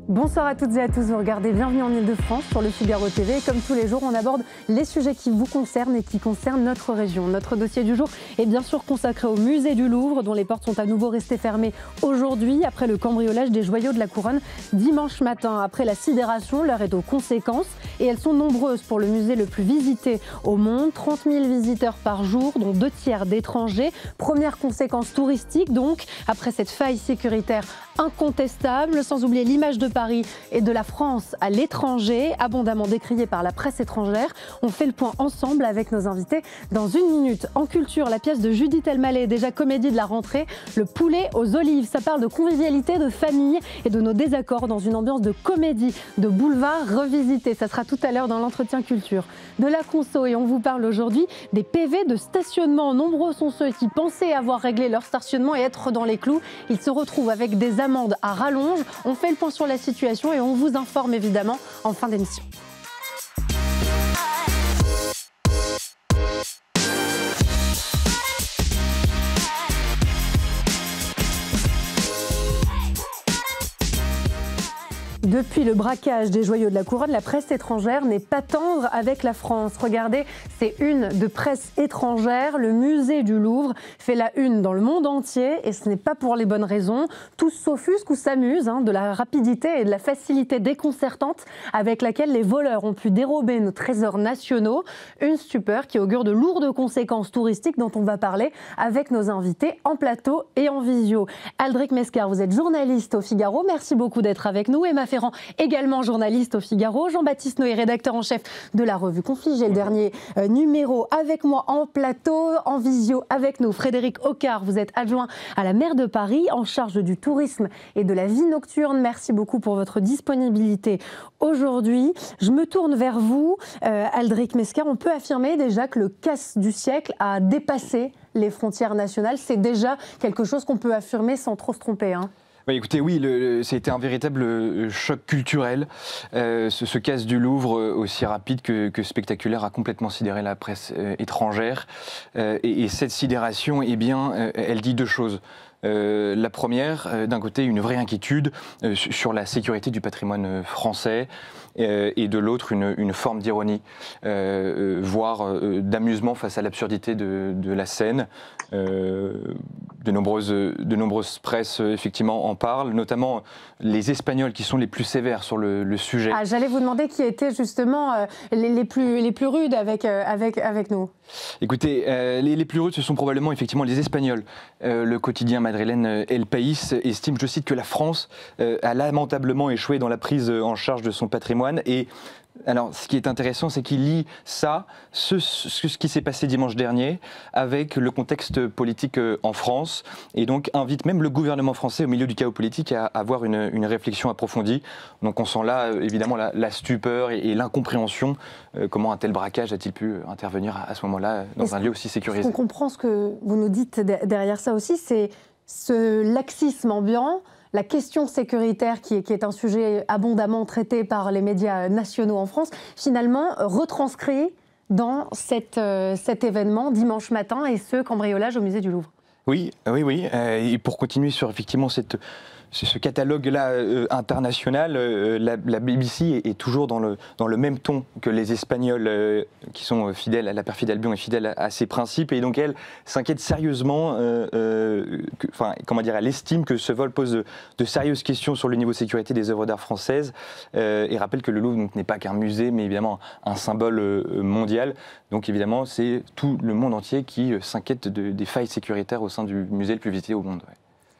Bonsoir à toutes et à tous, vous regardez Bienvenue en Ile-de-France sur le Figaro TV. Et comme tous les jours, on aborde les sujets qui vous concernent et qui concernent notre région. Notre dossier du jour est bien sûr consacré au musée du Louvre, dont les portes sont à nouveau restées fermées aujourd'hui, après le cambriolage des joyaux de la couronne dimanche matin. Après la sidération, l'heure est aux conséquences et elles sont nombreuses pour le musée le plus visité au monde. 30 000 visiteurs par jour, dont 2 tiers d'étrangers. Première conséquence touristique donc, après cette faille sécuritaire incontestable, sans oublier l'image de Paris et de la France à l'étranger, abondamment décriée par la presse étrangère. On fait le point ensemble avec nos invités dans une minute. En culture, la pièce de Judith Elmaleh, déjà comédie de la rentrée, Le poulet aux olives. Ça parle de convivialité, de famille et de nos désaccords dans une ambiance de comédie, de boulevard revisité. Ça sera tout à l'heure dans l'entretien culture. De la conso, et on vous parle aujourd'hui des PV de stationnement. Nombreux sont ceux qui pensaient avoir réglé leur stationnement et être dans les clous. Ils se retrouvent avec des amendes à rallonge. On fait le point sur la situation et on vous informe évidemment en fin d'émission. Depuis le braquage des joyaux de la couronne, la presse étrangère n'est pas tendre avec la France. Regardez, c'est une de presse étrangère. Le musée du Louvre fait la une dans le monde entier et ce n'est pas pour les bonnes raisons. Tous s'offusquent ou s'amusent de la rapidité et de la facilité déconcertante avec laquelle les voleurs ont pu dérober nos trésors nationaux. Une stupeur qui augure de lourdes conséquences touristiques dont on va parler avec nos invités en plateau et en visio. Aldric Mescar, vous êtes journaliste au Figaro. Merci beaucoup d'être avec nous. Emma Ferrand, également journaliste au Figaro. Jean-Baptiste Noé, rédacteur en chef de la revue Conflit. J'ai le dernier numéro avec moi en plateau, en visio avec nous. Frédéric Ocard, vous êtes adjoint à la maire de Paris, en charge du tourisme et de la vie nocturne. Merci beaucoup pour votre disponibilité aujourd'hui. Je me tourne vers vous, Aldric Mescar. On peut affirmer déjà que le casse du siècle a dépassé les frontières nationales. C'est déjà quelque chose qu'on peut affirmer sans trop se tromper, Oui, écoutez, oui, c'était un véritable choc culturel. Ce casse du Louvre, aussi rapide que spectaculaire, a complètement sidéré la presse étrangère. Et cette sidération, eh bien, elle dit deux choses. La première, d'un côté, une vraie inquiétude sur la sécurité du patrimoine français, et de l'autre, une forme d'ironie, voire d'amusement face à l'absurdité de la scène. De nombreuses presses, effectivement, en parlent, notamment les Espagnols qui sont les plus sévères sur le sujet. Ah, j'allais vous demander qui étaient justement les plus rudes avec nous. Écoutez, les plus rudes, ce sont probablement effectivement les Espagnols. Le quotidien madrilène El País estime, je cite, que la France a lamentablement échoué dans la prise en charge de son patrimoine. Et alors, ce qui est intéressant, c'est qu'il lie ça, ce qui s'est passé dimanche dernier, avec le contexte politique en France, et donc invite même le gouvernement français, au milieu du chaos politique, à avoir une réflexion approfondie. Donc on sent là, évidemment, la stupeur et l'incompréhension. Comment un tel braquage a-t-il pu intervenir à ce moment-là, dans un lieu aussi sécurisé? On comprend ce que vous nous dites derrière ça aussi, c'est ce laxisme ambiant. La question sécuritaire, qui est un sujet abondamment traité par les médias nationaux en France, finalement retranscrit dans cet événement dimanche matin et ce cambriolage au musée du Louvre. Oui. Et pour continuer sur effectivement ce catalogue-là international, la BBC est toujours dans le même ton que les Espagnols qui sont fidèles, la perfide Albion est fidèle à ses principes, et donc elle s'inquiète sérieusement, elle estime que ce vol pose de sérieuses questions sur le niveau de sécurité des œuvres d'art françaises, et rappelle que le Louvre n'est pas qu'un musée, mais évidemment un symbole mondial. Donc évidemment, c'est tout le monde entier qui s'inquiète des failles sécuritaires au sein du musée le plus visité au monde. Ouais.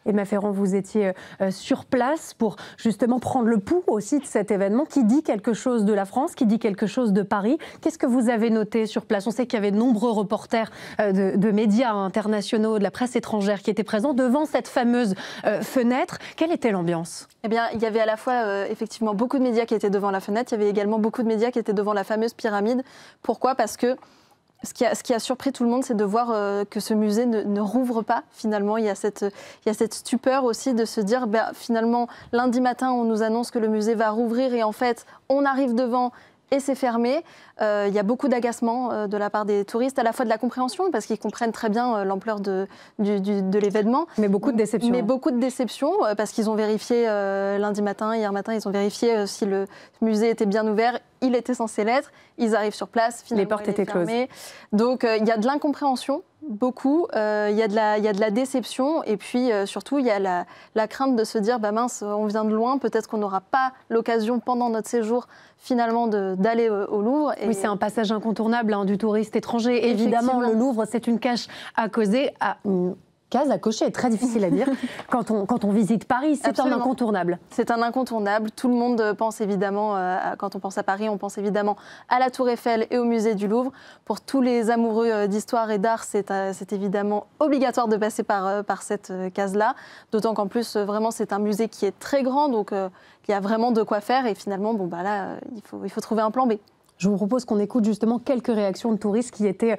Emma Ferrand, vous étiez sur place pour justement prendre le pouls aussi de cet événement qui dit quelque chose de la France, qui dit quelque chose de Paris. Qu'est-ce que vous avez noté sur place? On sait qu'il y avait de nombreux reporters de médias internationaux, de la presse étrangère qui étaient présents devant cette fameuse fenêtre. Quelle était l'ambiance? Eh bien, il y avait à la fois effectivement beaucoup de médias qui étaient devant la fenêtre, il y avait également beaucoup de médias qui étaient devant la fameuse pyramide. Pourquoi? Parce que ce qui a surpris tout le monde, c'est de voir que ce musée ne rouvre pas. Finalement, il y a cette stupeur aussi de se dire, finalement, lundi matin, on nous annonce que le musée va rouvrir et en fait, on arrive devant et c'est fermé. Il y a beaucoup d'agacement de la part des touristes, à la fois de la compréhension, parce qu'ils comprennent très bien l'ampleur de l'événement. Mais beaucoup de déceptions. Mais beaucoup de déceptions, parce qu'ils ont vérifié lundi matin, hier matin, ils ont vérifié si le musée était bien ouvert. Il était censé l'être. Ils arrivent sur place, finalement, les portes étaient closes. Donc il y a de l'incompréhension, beaucoup. Il y a de la déception. Et puis surtout, il y a la crainte de se dire, bah mince, on vient de loin, peut-être qu'on n'aura pas l'occasion pendant notre séjour finalement d'aller au Louvre. Oui, c'est un passage incontournable du touriste étranger. Évidemment, le Louvre, c'est une case à cocher, très difficile à dire. Quand on visite Paris, c'est un incontournable. C'est un incontournable. Tout le monde pense évidemment, quand on pense à Paris, on pense évidemment à la Tour Eiffel et au musée du Louvre. Pour tous les amoureux d'histoire et d'art, c'est évidemment obligatoire de passer par cette case-là. D'autant qu'en plus, vraiment, c'est un musée qui est très grand, donc il y a vraiment de quoi faire. Et finalement, bon, bah là, il faut trouver un plan B. Je vous propose qu'on écoute justement quelques réactions de touristes qui étaient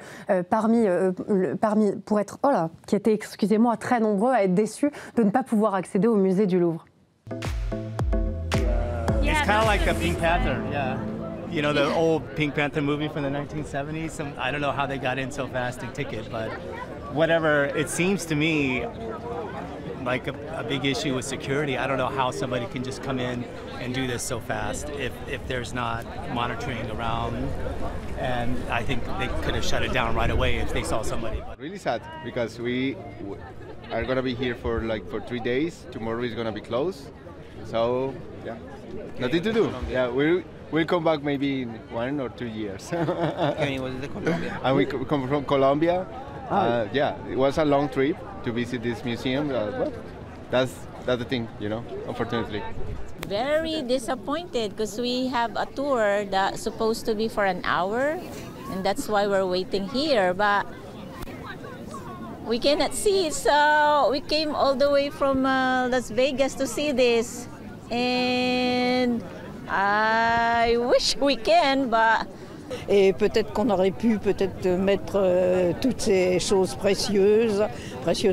excusez-moi, très nombreux à être déçus de ne pas pouvoir accéder au musée du Louvre. It's kind of like a Pink Panther, yeah. You know, the old Pink Panther movie from the 1970s? I don't know how they got in so fast to ticket, but whatever, it seems to me like a big issue with security. I don't know how somebody can just come in and do this so fast if there's not monitoring around. And I think they could have shut it down right away if they saw somebody. Really sad because we are going to be here for 3 days. Tomorrow is going to be closed. So, yeah, nothing to do. Yeah, we'll come back maybe in 1 or 2 years. And we come from Colombia. Yeah, it was a long trip to visit this museum, but that's the thing, you know, unfortunately. Very disappointed because we have a tour that's supposed to be for an hour, and that's why we're waiting here, but we cannot see it, so we came all the way from Las Vegas to see this, and I wish we can, but Et peut-être qu'on aurait pu mettre toutes ces choses précieuses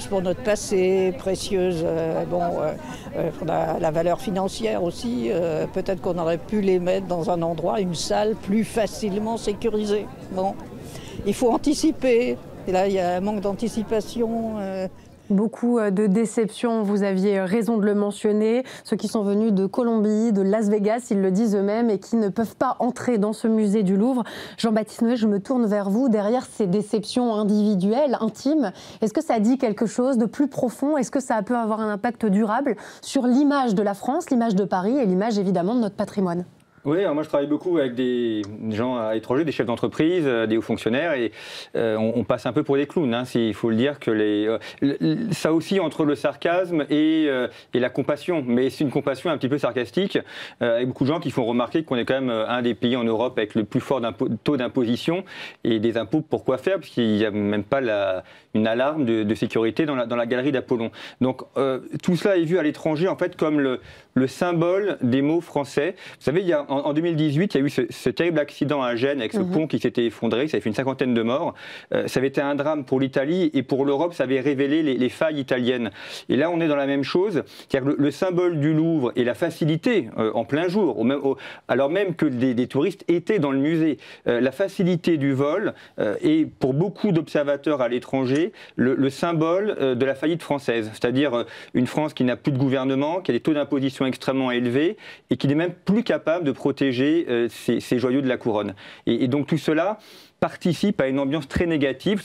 pour notre passé, précieuses pour la valeur financière aussi. Peut-être qu'on aurait pu les mettre dans un endroit, une salle plus facilement sécurisée. Bon, il faut anticiper. Et là, il y a un manque d'anticipation. Beaucoup de déceptions, vous aviez raison de le mentionner. Ceux qui sont venus de Colombie, de Las Vegas, ils le disent eux-mêmes, et qui ne peuvent pas entrer dans ce musée du Louvre. Jean-Baptiste Noé, je me tourne vers vous. Derrière ces déceptions individuelles, intimes, est-ce que ça dit quelque chose de plus profond? Est-ce que ça peut avoir un impact durable sur l'image de la France, l'image de Paris et l'image évidemment de notre patrimoine? Oui, alors moi je travaille beaucoup avec des gens à l'étranger, des chefs d'entreprise, des hauts fonctionnaires, et on passe un peu pour des clowns, hein, il faut le dire, que ça aussi entre le sarcasme et la compassion, mais c'est une compassion un petit peu sarcastique, avec beaucoup de gens qui font remarquer qu'on est quand même un des pays en Europe avec le plus fort taux d'imposition, et des impôts pour quoi faire, parce qu'il n'y a même pas une alarme de sécurité dans la galerie d'Apollon. Donc tout cela est vu à l'étranger en fait comme le symbole des mots français. Vous savez, en 2018, il y a eu ce terrible accident à Gênes avec ce pont qui s'était effondré, ça avait fait une 50aine de morts. Ça avait été un drame pour l'Italie et pour l'Europe, ça avait révélé les failles italiennes. Et là, on est dans la même chose, c'est-à-dire le symbole du Louvre et la facilité en plein jour, alors même que des touristes étaient dans le musée, la facilité du vol est pour beaucoup d'observateurs à l'étranger le symbole de la faillite française, c'est-à-dire une France qui n'a plus de gouvernement, qui a des taux d'imposition extrêmement élevés et qui n'est même plus capable de protéger ces joyaux de la couronne. Et donc tout cela participe à une ambiance très négative.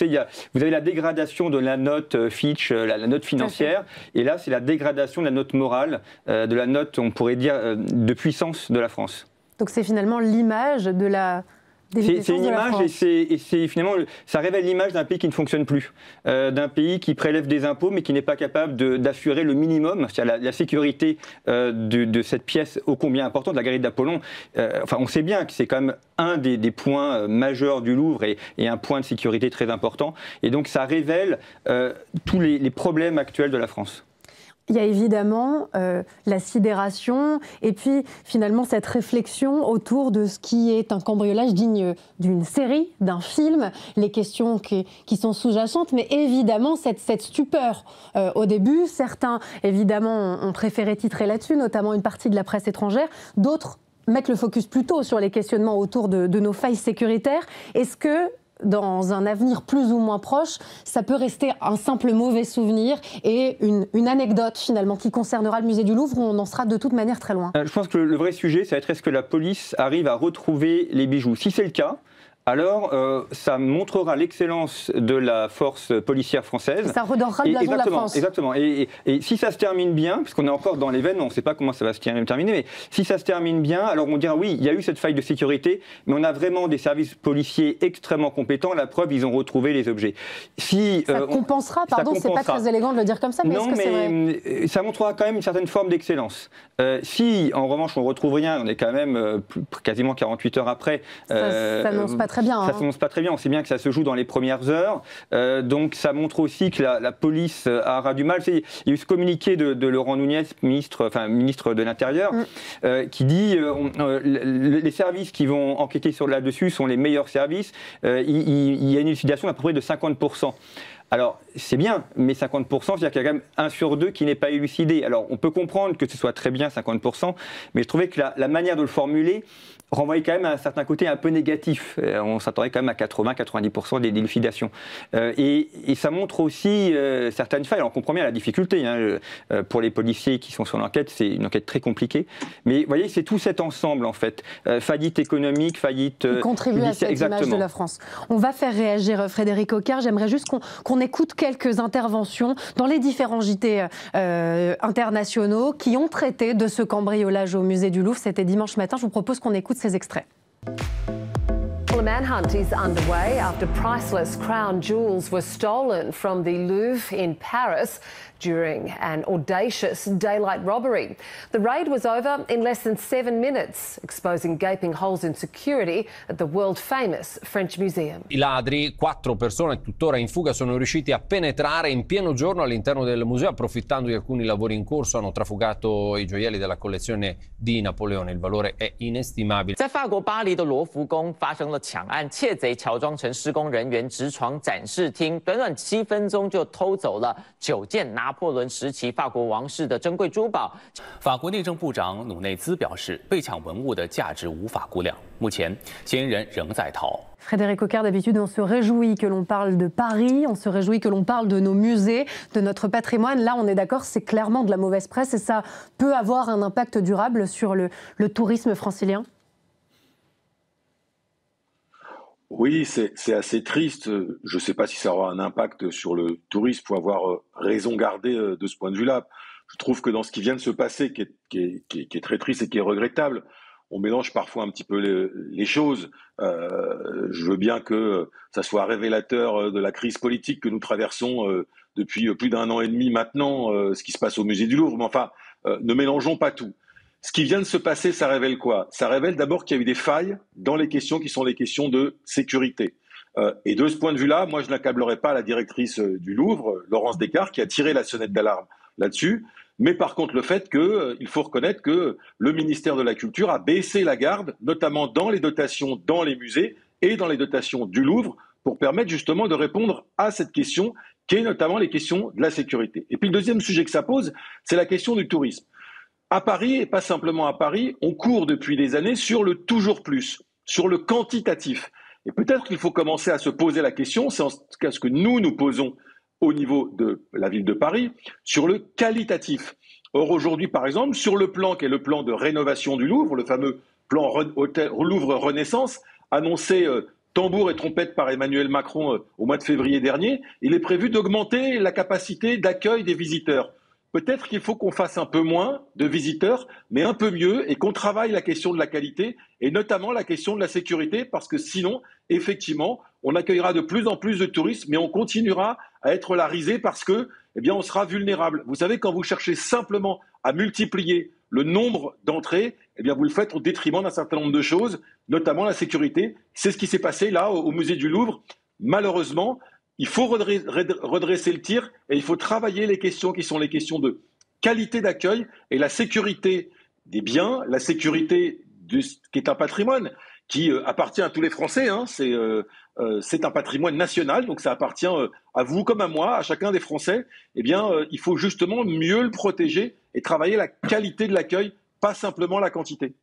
Vous avez la dégradation de la note Fitch, la note financière, et là c'est la dégradation de la note morale, de la note, on pourrait dire, de puissance de la France. Donc c'est finalement l'image de la... C'est une image et finalement, ça révèle l'image d'un pays qui ne fonctionne plus, d'un pays qui prélève des impôts mais qui n'est pas capable d'assurer le minimum, c'est-à-dire la sécurité de cette pièce ô combien importante, la galerie d'Apollon. Enfin, on sait bien que c'est quand même un des points majeurs du Louvre et un point de sécurité très important. Et donc ça révèle tous les problèmes actuels de la France. Il y a évidemment la sidération et puis finalement cette réflexion autour de ce qui est un cambriolage digne d'une série, d'un film, les questions qui sont sous-jacentes, mais évidemment cette stupeur. Au début, certains évidemment ont préféré titrer là-dessus, notamment une partie de la presse étrangère, d'autres mettre le focus plutôt sur les questionnements autour de nos failles sécuritaires. Est-ce que dans un avenir plus ou moins proche, ça peut rester un simple mauvais souvenir et une anecdote finalement qui concernera le musée du Louvre où on en sera de toute manière très loin? Je pense que le vrai sujet, ça va être est-ce que la police arrive à retrouver les bijoux. Si c'est le cas, alors ça montrera l'excellence de la force policière française. Et ça redorera le blason de la France. Exactement. Et si ça se termine bien, puisqu'on est encore dans l'événement, on ne sait pas comment ça va se terminer, mais si ça se termine bien, alors on dira oui, il y a eu cette faille de sécurité, mais on a vraiment des services policiers extrêmement compétents. La preuve, ils ont retrouvé les objets. Si, ça compensera, pardon, c'est pas très élégant de le dire comme ça, mais est-ce que c'est vrai? Ça montrera quand même une certaine forme d'excellence. Si, en revanche, on ne retrouve rien, on est quand même quasiment 48 heures après. Ça n'annonce pas très bien. Ça s'annonce pas très bien. On sait bien que ça se joue dans les premières heures. Donc ça montre aussi que la police aura du mal. Il y a eu ce communiqué de Laurent Nunez, ministre de l'Intérieur, qui dit les services qui vont enquêter là-dessus sont les meilleurs services. Il y a une élucidation d'à peu près de 50%. Alors, c'est bien, mais 50%, c'est-à-dire qu'il y a quand même 1 sur 2 qui n'est pas élucidé. Alors, on peut comprendre que ce soit très bien 50%, mais je trouvais que la manière de le formuler renvoyait quand même à un certain côté un peu négatif. On s'attendait quand même à 80-90% d'élucidation. Et ça montre aussi certaines failles. Alors, on comprend bien la difficulté. Pour les policiers qui sont sur l'enquête, c'est une enquête très compliquée. Mais vous voyez, c'est tout cet ensemble, en fait. Faillite économique, faillite... Contribuer à cette image de la France. On va faire réagir Frédéric Oquart. J'aimerais juste qu'on écoute quelques interventions dans les différents JT internationaux qui ont traité de ce cambriolage au musée du Louvre. C'était dimanche matin. Je vous propose qu'on écoute ces extraits. A manhunt is underway after priceless crown jewels were stolen from the Louvre in Paris during an audacious daylight robbery. The raid was over in less than 7 minutes, exposing gaping holes in security at the world-famous French Museum. I ladri, 4 persone tuttora in fuga, sono riusciti a penetrare in pieno giorno all'interno del museo, approfittando di alcuni lavori in corso, hanno trafugato i gioielli della collezione di Napoleone. Il valore è inestimabile. 在法国巴黎的罗浮宫发生了抢案，窃贼乔装成施工人员直闯展示厅，短短7分钟就偷走了9件拿破仑时期法国王室的珍贵珠宝。法国内政部长努内兹表示，被抢文物的价值无法估量，目前嫌疑人仍在逃。 Frédéric Oquart, d'habitude, on se réjouit que l'on parle de Paris, on se réjouit que l'on parle de nos musées, de notre patrimoine. Là, on est d'accord, c'est clairement de la mauvaise presse et ça peut avoir un impact durable sur le tourisme francilien. Oui, c'est assez triste. Je ne sais pas si ça aura un impact sur le tourisme. Il faut avoir raison gardée de ce point de vue-là. Je trouve que dans ce qui vient de se passer, qui est très triste et qui est regrettable, on mélange parfois un petit peu les choses. Je veux bien que ça soit révélateur de la crise politique que nous traversons depuis plus d'1 an et demi maintenant, ce qui se passe au musée du Louvre. Mais enfin, ne mélangeons pas tout. Ce qui vient de se passer, ça révèle quoi? Ça révèle d'abord qu'il y a eu des failles dans les questions qui sont les questions de sécurité. Et de ce point de vue-là, moi, je n'accablerai pas la directrice du Louvre, Laurence Descartes, qui a tiré la sonnette d'alarme là-dessus. Mais par contre, le fait qu'il faut reconnaître que le ministère de la Culture a baissé la garde, notamment dans les dotations dans les musées et dans les dotations du Louvre, pour permettre justement de répondre à cette question, qui est notamment les questions de la sécurité. Et puis le deuxième sujet que ça pose, c'est la question du tourisme. À Paris, et pas simplement à Paris, on court depuis des années sur le toujours plus, sur le quantitatif. Et peut-être qu'il faut commencer à se poser la question, c'est en tout cas ce que nous posons au niveau de la ville de Paris, sur le qualitatif. Or aujourd'hui, par exemple, sur le plan qui est le plan de rénovation du Louvre, le fameux plan Louvre Renaissance, annoncé tambour et trompette par Emmanuel Macron au mois de février dernier, il est prévu d'augmenter la capacité d'accueil des visiteurs. Peut-être qu'il faut qu'on fasse un peu moins de visiteurs, mais un peu mieux, et qu'on travaille la question de la qualité, et notamment la question de la sécurité, parce que sinon, effectivement, on accueillera de plus en plus de touristes, mais on continuera à être la risée parce que, eh bien, on sera vulnérable. Vous savez, quand vous cherchez simplement à multiplier le nombre d'entrées, eh bien, vous le faites au détriment d'un certain nombre de choses, notamment la sécurité. C'est ce qui s'est passé là, au musée du Louvre. Malheureusement, il faut redresser le tir et il faut travailler les questions qui sont les questions de qualité d'accueil et la sécurité des biens, la sécurité qui est un patrimoine qui appartient à tous les Français. Hein, c'est un patrimoine national, donc ça appartient à vous comme à moi, à chacun des Français. Eh bien, il faut justement mieux le protéger et travailler la qualité de l'accueil, pas simplement la quantité.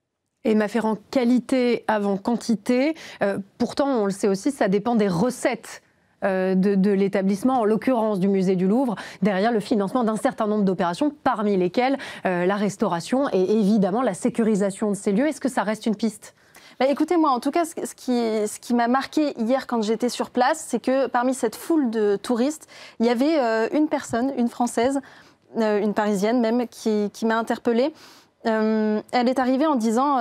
Emma Ferrand, qualité avant quantité. Pourtant, on le sait aussi, ça dépend des recettes de l'établissement, en l'occurrence du musée du Louvre, derrière le financement d'un certain nombre d'opérations, parmi lesquelles la restauration et évidemment la sécurisation de ces lieux. Est-ce que ça reste une piste ? Écoutez, moi, en tout cas, ce qui m'a marqué hier quand j'étais sur place, c'est que parmi cette foule de touristes, il y avait une personne, une Française, une Parisienne même, qui m'a interpellée. Elle est arrivée en disant,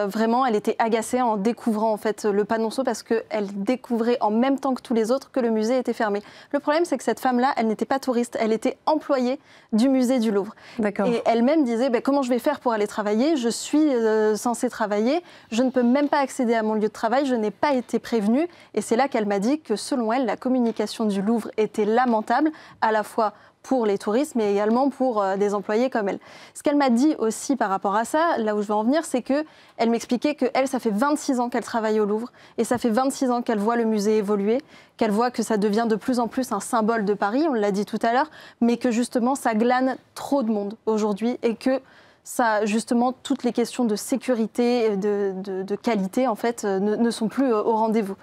vraiment, elle était agacée en découvrant en fait le panonceau parce qu'elle découvrait en même temps que tous les autres que le musée était fermé. Le problème, c'est que cette femme-là, elle n'était pas touriste, elle était employée du musée du Louvre. Et elle-même disait, comment je vais faire pour aller travailler ? Je suis censée travailler, je ne peux même pas accéder à mon lieu de travail, je n'ai pas été prévenue. Et c'est là qu'elle m'a dit que selon elle, la communication du Louvre était lamentable, à la fois pour les touristes, mais également pour des employés comme elle. Ce qu'elle m'a dit aussi par rapport à ça, là où je veux en venir, c'est qu'elle m'expliquait qu'elle, ça fait 26 ans qu'elle travaille au Louvre, et ça fait 26 ans qu'elle voit le musée évoluer, qu'elle voit que ça devient de plus en plus un symbole de Paris, on l'a dit tout à l'heure, mais que justement ça glane trop de monde aujourd'hui, et que ça, justement, toutes les questions de sécurité, de qualité, en fait, ne sont plus au rendez-vous.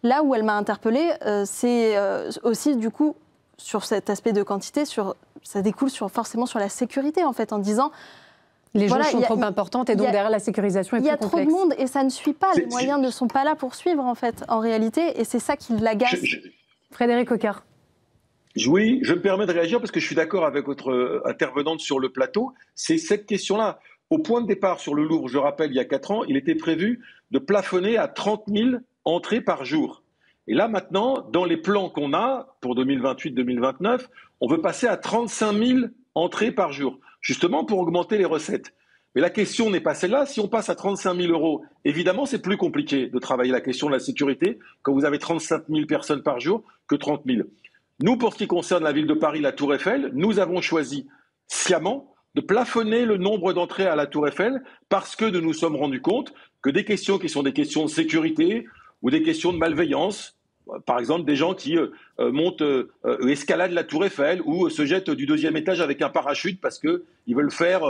Là où elle m'a interpellée, c'est aussi, du coup, sur cet aspect de quantité, ça découle forcément sur la sécurité, en fait, en disant... Les jauges sont trop importantes et donc derrière la sécurisation est plus complexe. Il y a trop de monde et ça ne suit pas. Les moyens ne sont pas là pour suivre, en fait, en réalité. Et c'est ça qui l'agace. Frédéric Ocard. Oui, je me permets de réagir parce que je suis d'accord avec votre intervenante sur le plateau. C'est cette question-là. Au point de départ sur le Louvre, je rappelle, il y a 4 ans, il était prévu de plafonner à 30 000 entrées par jour. Et là, maintenant, dans les plans qu'on a pour 2028-2029, on veut passer à 35 000 entrées par jour, justement pour augmenter les recettes. Mais la question n'est pas celle-là. Si on passe à 35 000 €, évidemment, c'est plus compliqué de travailler la question de la sécurité quand vous avez 35 000 personnes par jour que 30 000. Nous, pour ce qui concerne la ville de Paris, la Tour Eiffel, nous avons choisi sciemment de plafonner le nombre d'entrées à la Tour Eiffel parce que nous nous sommes rendus compte que des questions qui sont des questions de sécurité ou des questions de malveillance, par exemple des gens qui escaladent la Tour Eiffel ou se jettent du 2e étage avec un parachute parce qu'ils veulent faire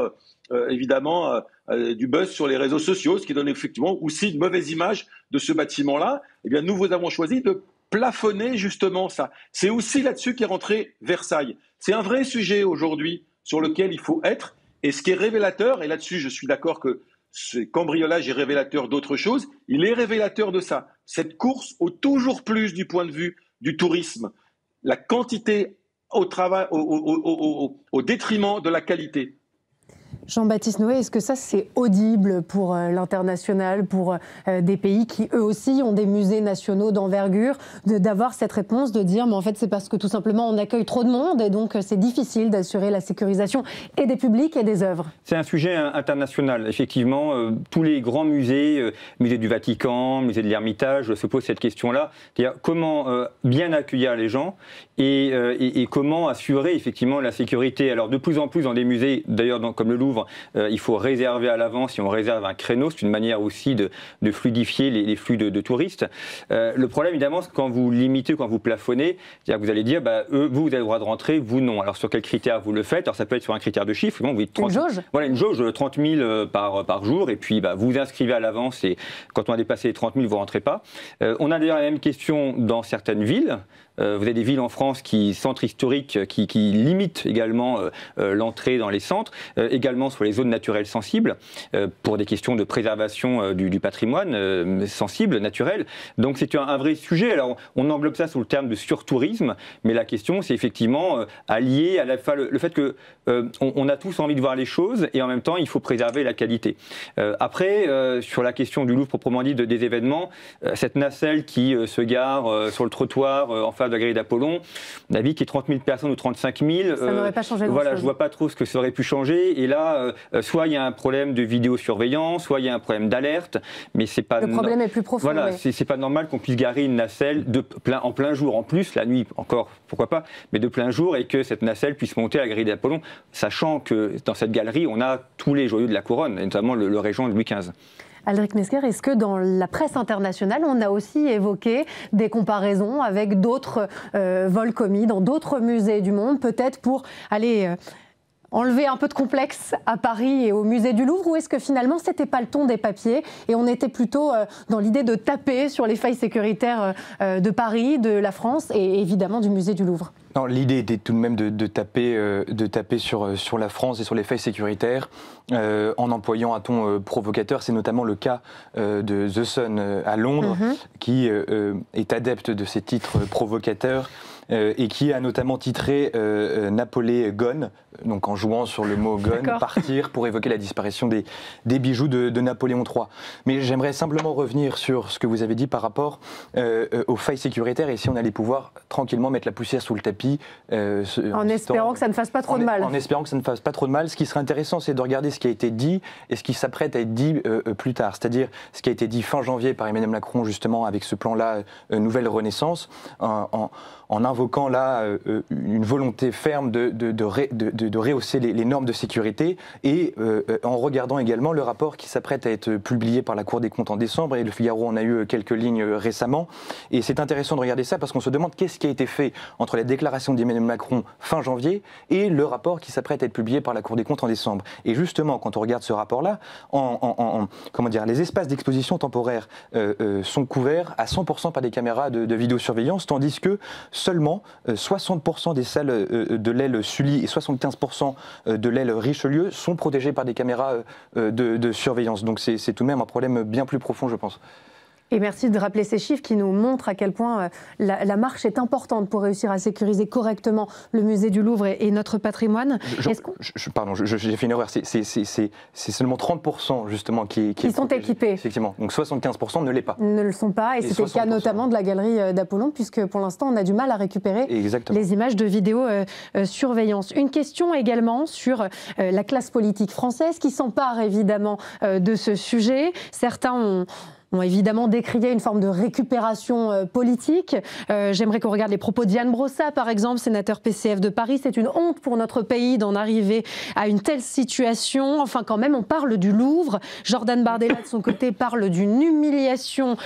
évidemment du buzz sur les réseaux sociaux, ce qui donne effectivement aussi une mauvaise image de ce bâtiment-là. Eh bien, nous avons choisi de plafonner justement ça. C'est aussi là-dessus qu'est rentré Versailles. C'est un vrai sujet aujourd'hui sur lequel il faut être. Et ce qui est révélateur, et là-dessus je suis d'accord que ce cambriolage est révélateur d'autre chose, il est révélateur de ça. Cette course au toujours plus du point de vue du tourisme, la quantité au détriment de la qualité. Jean-Baptiste Noé, est-ce que ça c'est audible pour l'international, pour des pays qui eux aussi ont des musées nationaux d'envergure, d'avoir cette réponse, de dire mais en fait c'est parce que tout simplement on accueille trop de monde et donc c'est difficile d'assurer la sécurisation et des publics et des œuvres? C'est un sujet international. Effectivement, tous les grands musées, musée du Vatican, musée de l'Ermitage, se posent cette question-là. C'est-à-dire comment bien accueillir les gens et comment assurer effectivement la sécurité. Alors de plus en plus dans des musées, d'ailleurs comme le Louvre, il faut réserver à l'avance. Si on réserve un créneau, c'est une manière aussi de fluidifier les flux de touristes. Le problème, évidemment, c'est quand vous limitez, quand vous plafonnez, c'est-à-dire que vous allez dire, vous avez le droit de rentrer, vous non. Alors sur quels critères vous le faites? Alors ça peut être sur un critère de chiffre. Bon, vous dites 30, une jauge. Voilà, une jauge, 30 000 par jour, et puis vous inscrivez à l'avance, et quand on a dépassé les 30 000, vous ne rentrez pas. On a d'ailleurs la même question dans certaines villes. Vous avez des villes en France, centres historiques, qui limitent également l'entrée dans les centres, également sur les zones naturelles sensibles, pour des questions de préservation du patrimoine sensible, naturel. Donc c'est un vrai sujet. Alors on englobe ça sous le terme de surtourisme, mais la question c'est effectivement allier à la fois le fait que on a tous envie de voir les choses et en même temps il faut préserver la qualité. Après, sur la question du Louvre proprement dit, des événements, cette nacelle qui se gare sur le trottoir en face de la grille d'Apollon, on a vu qu'il y ait 30 000 personnes ou 35 000. Ça n'aurait pas changé grand-chose. Voilà, je vois pas trop ce que ça aurait pu changer. Et là, soit il y a un problème de vidéosurveillance, soit il y a un problème d'alerte, mais c'est pas. Le problème est plus profond. Voilà, oui. c'est pas normal qu'on puisse garer une nacelle en plein jour, en plus la nuit encore, pourquoi pas, mais de plein jour, et que cette nacelle puisse monter à la grille d'Apollon, sachant que dans cette galerie, on a tous les joyaux de la couronne, et notamment le régent Louis XV. Aldric Mesker, est-ce que dans la presse internationale, on a aussi évoqué des comparaisons avec d'autres vols commis dans d'autres musées du monde, peut-être pour aller enlever un peu de complexe à Paris et au musée du Louvre, ou est-ce que finalement c'était pas le ton des papiers et on était plutôt dans l'idée de taper sur les failles sécuritaires de Paris, de la France et évidemment du musée du Louvre? Non, l'idée était tout de même de taper sur la France et sur les failles sécuritaires en employant un ton provocateur. C'est notamment le cas de The Sun à Londres, qui est adepte de ces titres provocateurs et qui a notamment titré Napoléon Gone, donc en jouant sur le mot gone, partir, pour évoquer la disparition des bijoux de Napoléon III. Mais j'aimerais simplement revenir sur ce que vous avez dit par rapport aux failles sécuritaires et si on allait pouvoir tranquillement mettre la poussière sous le tapis. En espérant que ça ne fasse pas trop de mal. En espérant que ça ne fasse pas trop de mal. Ce qui serait intéressant, c'est de regarder ce qui a été dit et ce qui s'apprête à être dit plus tard. C'est-à-dire ce qui a été dit fin janvier par Emmanuel Macron, justement, avec ce plan-là, Nouvelle Renaissance, en invoquant là une volonté ferme de rehausser les normes de sécurité et en regardant également le rapport qui s'apprête à être publié par la Cour des comptes en décembre, et le Figaro en a eu quelques lignes récemment. Et c'est intéressant de regarder ça parce qu'on se demande qu'est-ce qui a été fait entre la déclaration d'Emmanuel Macron fin janvier et le rapport qui s'apprête à être publié par la Cour des comptes en décembre. Et justement, quand on regarde ce rapport-là, comment dire, les espaces d'exposition temporaire sont couverts à 100% par des caméras de vidéosurveillance, tandis que seulement 60% des salles de l'aile Sully et 75% de l'aile Richelieu sont protégées par des caméras de surveillance. Donc c'est tout de même un problème bien plus profond, je pense. Et merci de rappeler ces chiffres qui nous montrent à quel point la marche est importante pour réussir à sécuriser correctement le musée du Louvre et notre patrimoine. Pardon, j'ai fait une erreur. C'est seulement 30% justement qui sont équipés. Effectivement. Donc 75% ne l'est pas. Ne le sont pas. Et c'était le cas notamment de la galerie d'Apollon, puisque pour l'instant on a du mal à récupérer les images de vidéosurveillance. Une question également sur la classe politique française qui s'empare évidemment de ce sujet. Certains ont évidemment décrié une forme de récupération politique. J'aimerais qu'on regarde les propos d'Yann Brossat, par exemple, sénateur PCF de Paris. C'est une honte pour notre pays d'en arriver à une telle situation. Enfin, quand même, on parle du Louvre. Jordan Bardella, de son côté, parle d'une humiliation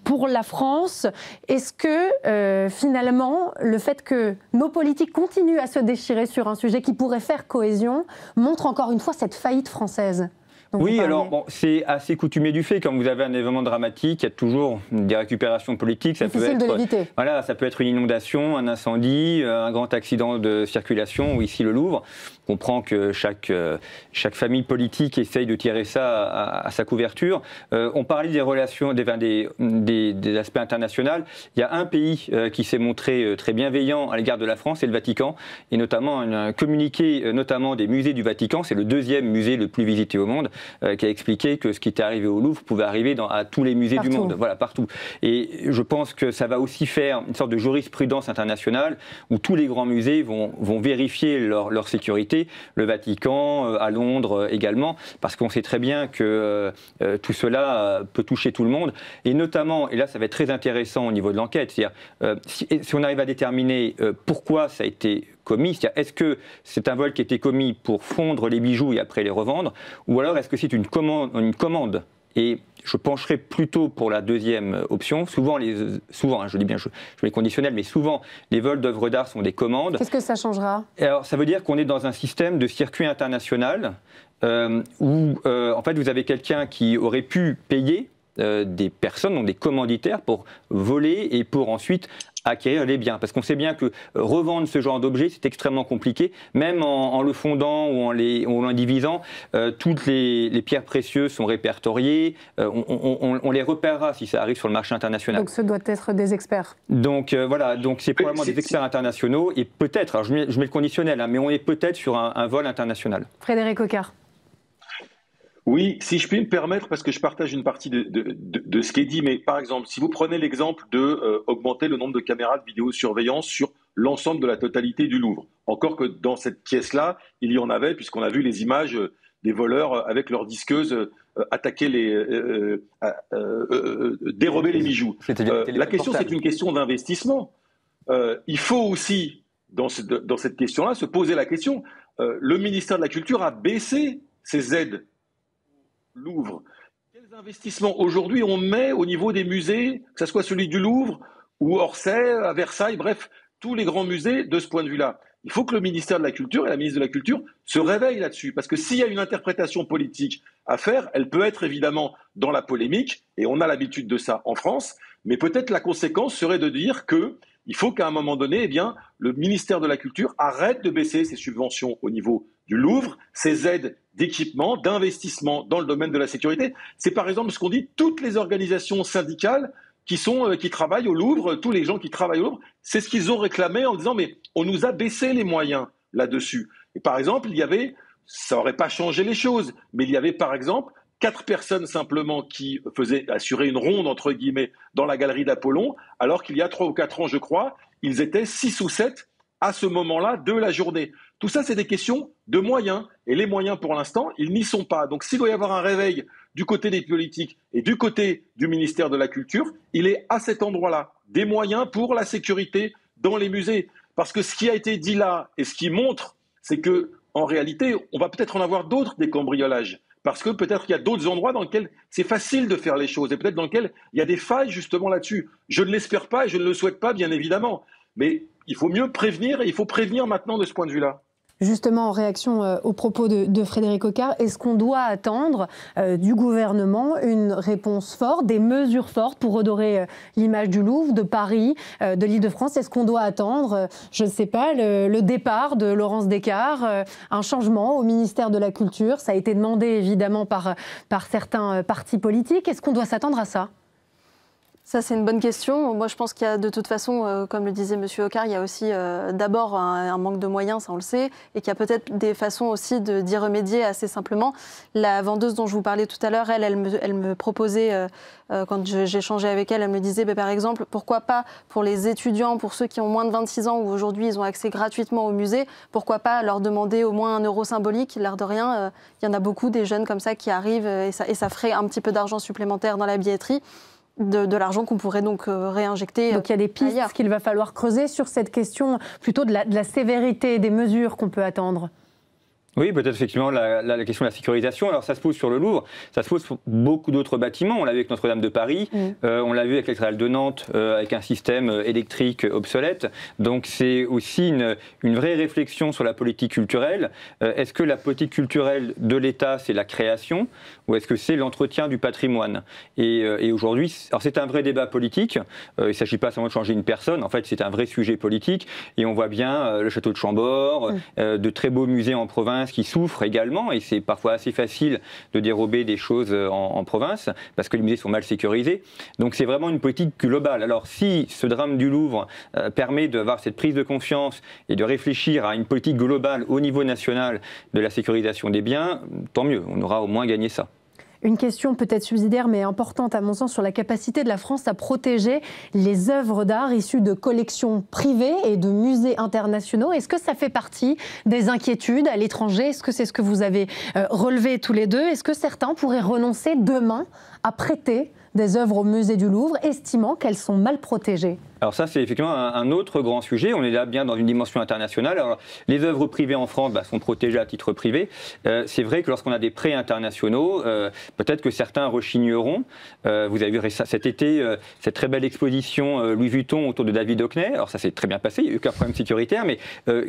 pour la France. Est-ce que, finalement, le fait que nos politiques continuent à se déchirer sur un sujet qui pourrait faire cohésion montre encore une fois cette faillite française? Oui, alors bon, c'est assez coutumier du fait. Quand vous avez un événement dramatique, il y a toujours des récupérations politiques. Ça difficile de l'éviter. Voilà, ça peut être une inondation, un incendie, un grand accident de circulation, ou ici le Louvre. On comprend que chaque famille politique essaye de tirer ça à sa couverture. On parlait des relations, des aspects internationaux. Il y a un pays qui s'est montré très bienveillant à l'égard de la France, c'est le Vatican, et notamment un communiqué notamment des musées du Vatican. C'est le deuxième musée le plus visité au monde, qui a expliqué que ce qui était arrivé au Louvre pouvait arriver à tous les musées du monde, voilà, partout. Et je pense que ça va aussi faire une sorte de jurisprudence internationale où tous les grands musées vont vérifier leur sécurité, le Vatican, à Londres également, parce qu'on sait très bien que tout cela peut toucher tout le monde, et notamment, et là ça va être très intéressant au niveau de l'enquête, c'est-à-dire si on arrive à déterminer pourquoi ça a été commis, c'est-à-dire est-ce que c'est un vol qui a été commis pour fondre les bijoux et après les revendre, ou alors est-ce que c'est une commande. Et je pencherai plutôt pour la deuxième option. Souvent, je dis bien, je mets conditionnel, mais souvent les vols d'œuvres d'art sont des commandes. Qu'est-ce que ça changera? Alors, ça veut dire qu'on est dans un système de circuit international où en fait vous avez quelqu'un qui aurait pu payer des personnes, donc des commanditaires, pour voler et pour ensuite acquérir les biens. Parce qu'on sait bien que revendre ce genre d'objet, c'est extrêmement compliqué. Même en le fondant ou en l'indivisant, toutes les pierres précieuses sont répertoriées. On les repérera si ça arrive sur le marché international. Donc ce doit être des experts. Donc voilà, donc c'est probablement des experts internationaux. Et peut-être, alors je mets le conditionnel, mais on est peut-être sur un vol international. Frédéric Coquart. Oui, si je puis me permettre, parce que je partage une partie de ce qui est dit, mais par exemple, si vous prenez l'exemple de augmenter le nombre de caméras de vidéosurveillance sur l'ensemble de la totalité du Louvre, encore que dans cette pièce-là, il y en avait, puisqu'on a vu les images des voleurs avec leurs disqueuses attaquer dérober les bijoux. La question, c'est une question d'investissement. Il faut aussi, dans cette question-là, se poser la question, le ministère de la Culture a baissé ses aides Louvre. Quels investissements aujourd'hui on met au niveau des musées, que ce soit celui du Louvre ou Orsay, à Versailles, bref, tous les grands musées de ce point de vue-là? il faut que le ministère de la Culture et la ministre de la Culture se réveillent là-dessus. Parce que s'il y a une interprétation politique à faire, elle peut être évidemment dans la polémique, et on a l'habitude de ça en France, mais peut-être la conséquence serait de dire qu'il faut qu'à un moment donné, eh bien, le ministère de la Culture arrête de baisser ses subventions au niveau du Louvre, ses aides d'équipement, d'investissement dans le domaine de la sécurité. C'est par exemple ce qu'on dit, toutes les organisations syndicales qui travaillent au Louvre, tous les gens qui travaillent au Louvre, c'est ce qu'ils ont réclamé en disant mais on nous a baissé les moyens là-dessus. Et par exemple, ça n'aurait pas changé les choses, mais il y avait par exemple 4 personnes simplement qui assuraient une ronde entre guillemets dans la galerie d'Apollon, alors qu'il y a 3 ou 4 ans, je crois, ils étaient 6 ou 7 à ce moment-là de la journée. Tout ça, c'est des questions de moyens. Et les moyens, pour l'instant, ils n'y sont pas. Donc s'il doit y avoir un réveil du côté des politiques et du côté du ministère de la Culture, il est à cet endroit-là. Des moyens pour la sécurité dans les musées. Parce que ce qui a été dit là et ce qui montre, c'est qu'en réalité, on va peut-être en avoir d'autres des cambriolages. Parce que peut-être qu'il y a d'autres endroits dans lesquels c'est facile de faire les choses et peut-être dans lesquels il y a des failles justement là-dessus. Je ne l'espère pas et je ne le souhaite pas, bien évidemment. Mais il faut mieux prévenir et il faut prévenir maintenant de ce point de vue-là. Justement, en réaction aux propos de Frédéric Ocard, est-ce qu'on doit attendre du gouvernement une réponse forte, des mesures fortes pour redorer l'image du Louvre, de Paris, de l'Île-de-France? Est-ce qu'on doit attendre, je ne sais pas, le départ de Laurence Descartes, un changement au ministère de la Culture? Ça a été demandé évidemment par certains partis politiques. Est-ce qu'on doit s'attendre à ça? Ça, c'est une bonne question. Moi, je pense qu'il y a de toute façon, comme le disait M. Ocard, il y a aussi d'abord un manque de moyens, ça on le sait, et qu'il y a peut-être des façons aussi d'y remédier assez simplement. La vendeuse dont je vous parlais tout à l'heure, elle me proposait, quand j'échangeais avec elle, elle me disait, par exemple, pourquoi pas pour les étudiants, pour ceux qui ont moins de 26 ans, où aujourd'hui ils ont accès gratuitement au musée, pourquoi pas leur demander au moins 1 euro symbolique? L'air de rien, il y en a beaucoup des jeunes comme ça qui arrivent, et ça ferait un petit peu d'argent supplémentaire dans la billetterie. De l'argent qu'on pourrait donc réinjecter. Donc il y a des pistes qu'il va falloir creuser sur cette question plutôt de la sévérité des mesures qu'on peut attendre. Oui, peut-être effectivement la question de la sécurisation. Alors ça se pose sur le Louvre, ça se pose sur beaucoup d'autres bâtiments. On l'a vu avec Notre-Dame de Paris, on l'a vu avec la cathédrale de Nantes, avec un système électrique obsolète. Donc c'est aussi une vraie réflexion sur la politique culturelle. Est-ce que la politique culturelle de l'État, c'est la création, ou est-ce que c'est l'entretien du patrimoine? Et aujourd'hui, alors c'est un vrai débat politique. Il ne s'agit pas seulement de changer une personne. En fait, c'est un vrai sujet politique. Et on voit bien le château de Chambord, de très beaux musées en province qui souffrent également, et c'est parfois assez facile de dérober des choses en province, parce que les musées sont mal sécurisés. Donc c'est vraiment une politique globale. Alors si ce drame du Louvre permet d'avoir cette prise de confiance et de réfléchir à une politique globale au niveau national de la sécurisation des biens, tant mieux, on aura au moins gagné ça. Une question peut-être subsidiaire mais importante à mon sens sur la capacité de la France à protéger les œuvres d'art issues de collections privées et de musées internationaux. Est-ce que ça fait partie des inquiétudes à l'étranger? Est-ce que c'est ce que vous avez relevé tous les deux? Est-ce que certains pourraient renoncer demain à prêter des œuvres au musée du Louvre, estimant qu'elles sont mal protégées? Alors ça, c'est effectivement un autre grand sujet. On est là bien dans une dimension internationale. Alors, les œuvres privées en France sont protégées à titre privé. C'est vrai que lorsqu'on a des prêts internationaux, peut-être que certains rechigneront. Vous avez vu cet été cette très belle exposition Louis Vuitton autour de David Hockney. Alors ça s'est très bien passé, il n'y a eu aucun problème sécuritaire, mais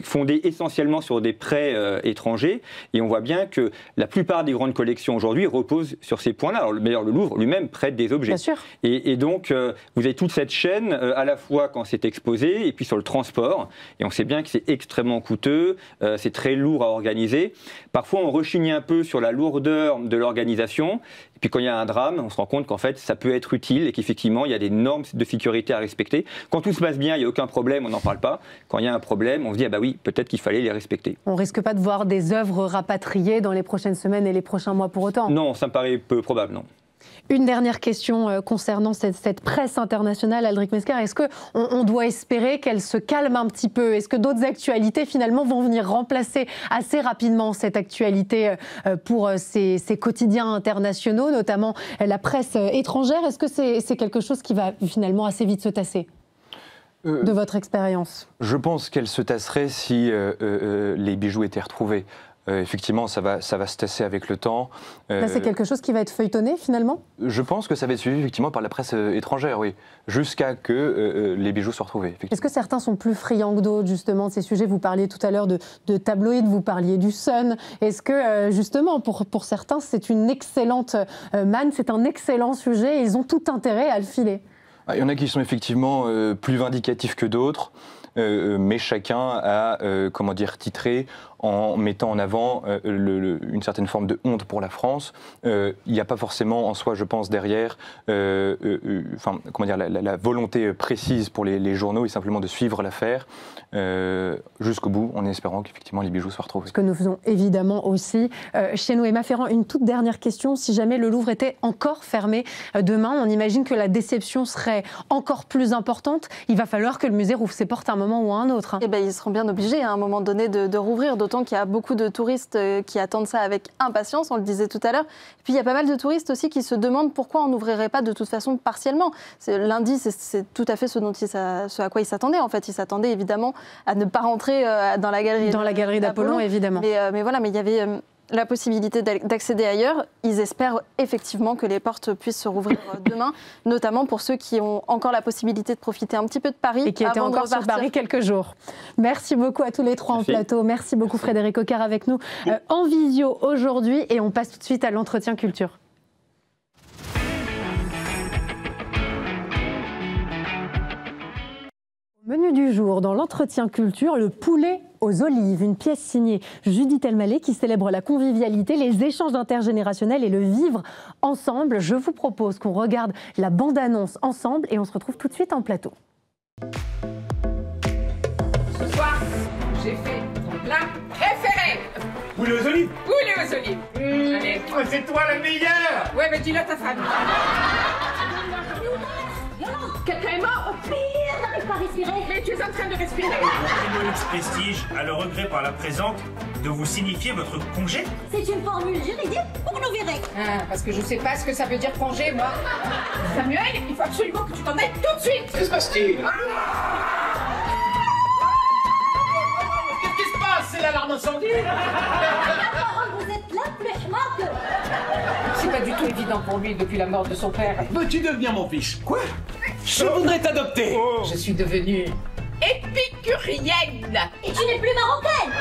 fondé essentiellement sur des prêts étrangers. Et on voit bien que la plupart des grandes collections aujourd'hui reposent sur ces points-là. Alors le Louvre lui-même prête des objets. Bien sûr. Et donc, vous avez toute cette chaîne à la fois quand c'est exposé et puis sur le transport. Et on sait bien que c'est extrêmement coûteux, c'est très lourd à organiser. Parfois, on rechigne un peu sur la lourdeur de l'organisation. Et puis quand il y a un drame, on se rend compte qu'en fait, ça peut être utile et qu'effectivement, il y a des normes de sécurité à respecter. Quand tout se passe bien, il n'y a aucun problème, on n'en parle pas. Quand il y a un problème, on se dit, ah bah oui, peut-être qu'il fallait les respecter. On ne risque pas de voir des œuvres rapatriées dans les prochaines semaines et les prochains mois pour autant? Non, ça me paraît peu probable, non. Une dernière question concernant cette presse internationale, Aldric Mesquer. Est-ce qu'on doit espérer qu'elle se calme un petit peu? Est-ce que d'autres actualités, finalement, vont venir remplacer assez rapidement cette actualité pour ces quotidiens internationaux, notamment la presse étrangère? Est-ce que c'est quelque chose qui va finalement assez vite se tasser, de votre expérience? Je pense qu'elle se tasserait si les bijoux étaient retrouvés. effectivement, ça va se tasser avec le temps. Là, c'est quelque chose qui va être feuilletonné finalement? Je pense que ça va être suivi effectivement par la presse étrangère, oui, jusqu'à que les bijoux soient retrouvés. Est-ce que certains sont plus friands que d'autres justement de ces sujets? Vous parliez tout à l'heure de tabloïds, vous parliez du Sun. Est-ce que justement pour certains c'est une excellente manne, c'est un excellent sujet et ils ont tout intérêt à le filer? Il y en a qui sont effectivement plus vindicatifs que d'autres. Mais chacun a, comment dire, titré en mettant en avant une certaine forme de honte pour la France. Il n'y a pas forcément en soi, je pense, derrière comment dire, la volonté précise pour les journaux est simplement de suivre l'affaire jusqu'au bout, en espérant qu'effectivement les bijoux soient retrouvés. Ce que nous faisons évidemment aussi chez nous. Emma Ferrand, une toute dernière question. Si jamais le Louvre était encore fermé demain, on imagine que la déception serait encore plus importante. Il va falloir que le musée rouvre ses portes à un moment ou à un autre. Eh ben, ils seront bien obligés à un moment donné de rouvrir, d'autant qu'il y a beaucoup de touristes qui attendent ça avec impatience, on le disait tout à l'heure. Et puis il y a pas mal de touristes aussi qui se demandent pourquoi on n'ouvrirait pas de toute façon partiellement. Lundi, c'est tout à fait ce à quoi ils s'attendaient. En fait, ils s'attendaient évidemment à ne pas rentrer dans la galerie d'Apollon, évidemment. Mais voilà, mais il y avait la possibilité d'accéder ailleurs. Ils espèrent effectivement que les portes puissent se rouvrir demain, notamment pour ceux qui ont encore la possibilité de profiter un petit peu de Paris. Et qui étaient encore sur Paris quelques jours. Merci beaucoup à tous les trois en plateau. Merci beaucoup Frédéric Ocard avec nous en visio aujourd'hui. Et on passe tout de suite à l'entretien culture. Menu du jour, dans l'entretien culture, le poulet aux olives, une pièce signée Judith Elmaleh qui célèbre la convivialité, les échanges intergénérationnels et le vivre ensemble. Je vous propose qu'on regarde la bande-annonce ensemble et on se retrouve tout de suite en plateau. Ce soir, j'ai fait ton plat préféré. Poulet aux olives. Poulet aux olives. Allez. Oh, c'est toi la meilleure. Ouais, mais dis-le à ta femme. Quelqu'un est mort. Oh, pire, n'arrive pas à respirer. Mais tu es en train de respirer. Trimolex Prestige a le regret par la présente de vous signifier votre congé. C'est une formule juridique pour nous virer. Ah, parce que je sais pas ce que ça veut dire congé, moi. Samuel, il faut absolument que tu t'en ailles tout de suite. Que se passe-t-il? Qu'est-ce qui se passe? C'est l'alarme incendie. Vous êtes la plus marque. C'est pas du tout évident pour lui depuis la mort de son père. Veux-tu devenir mon fils? Quoi? Je voudrais t'adopter. Je suis devenue épicurienne. Et tu n'es plus marocaine.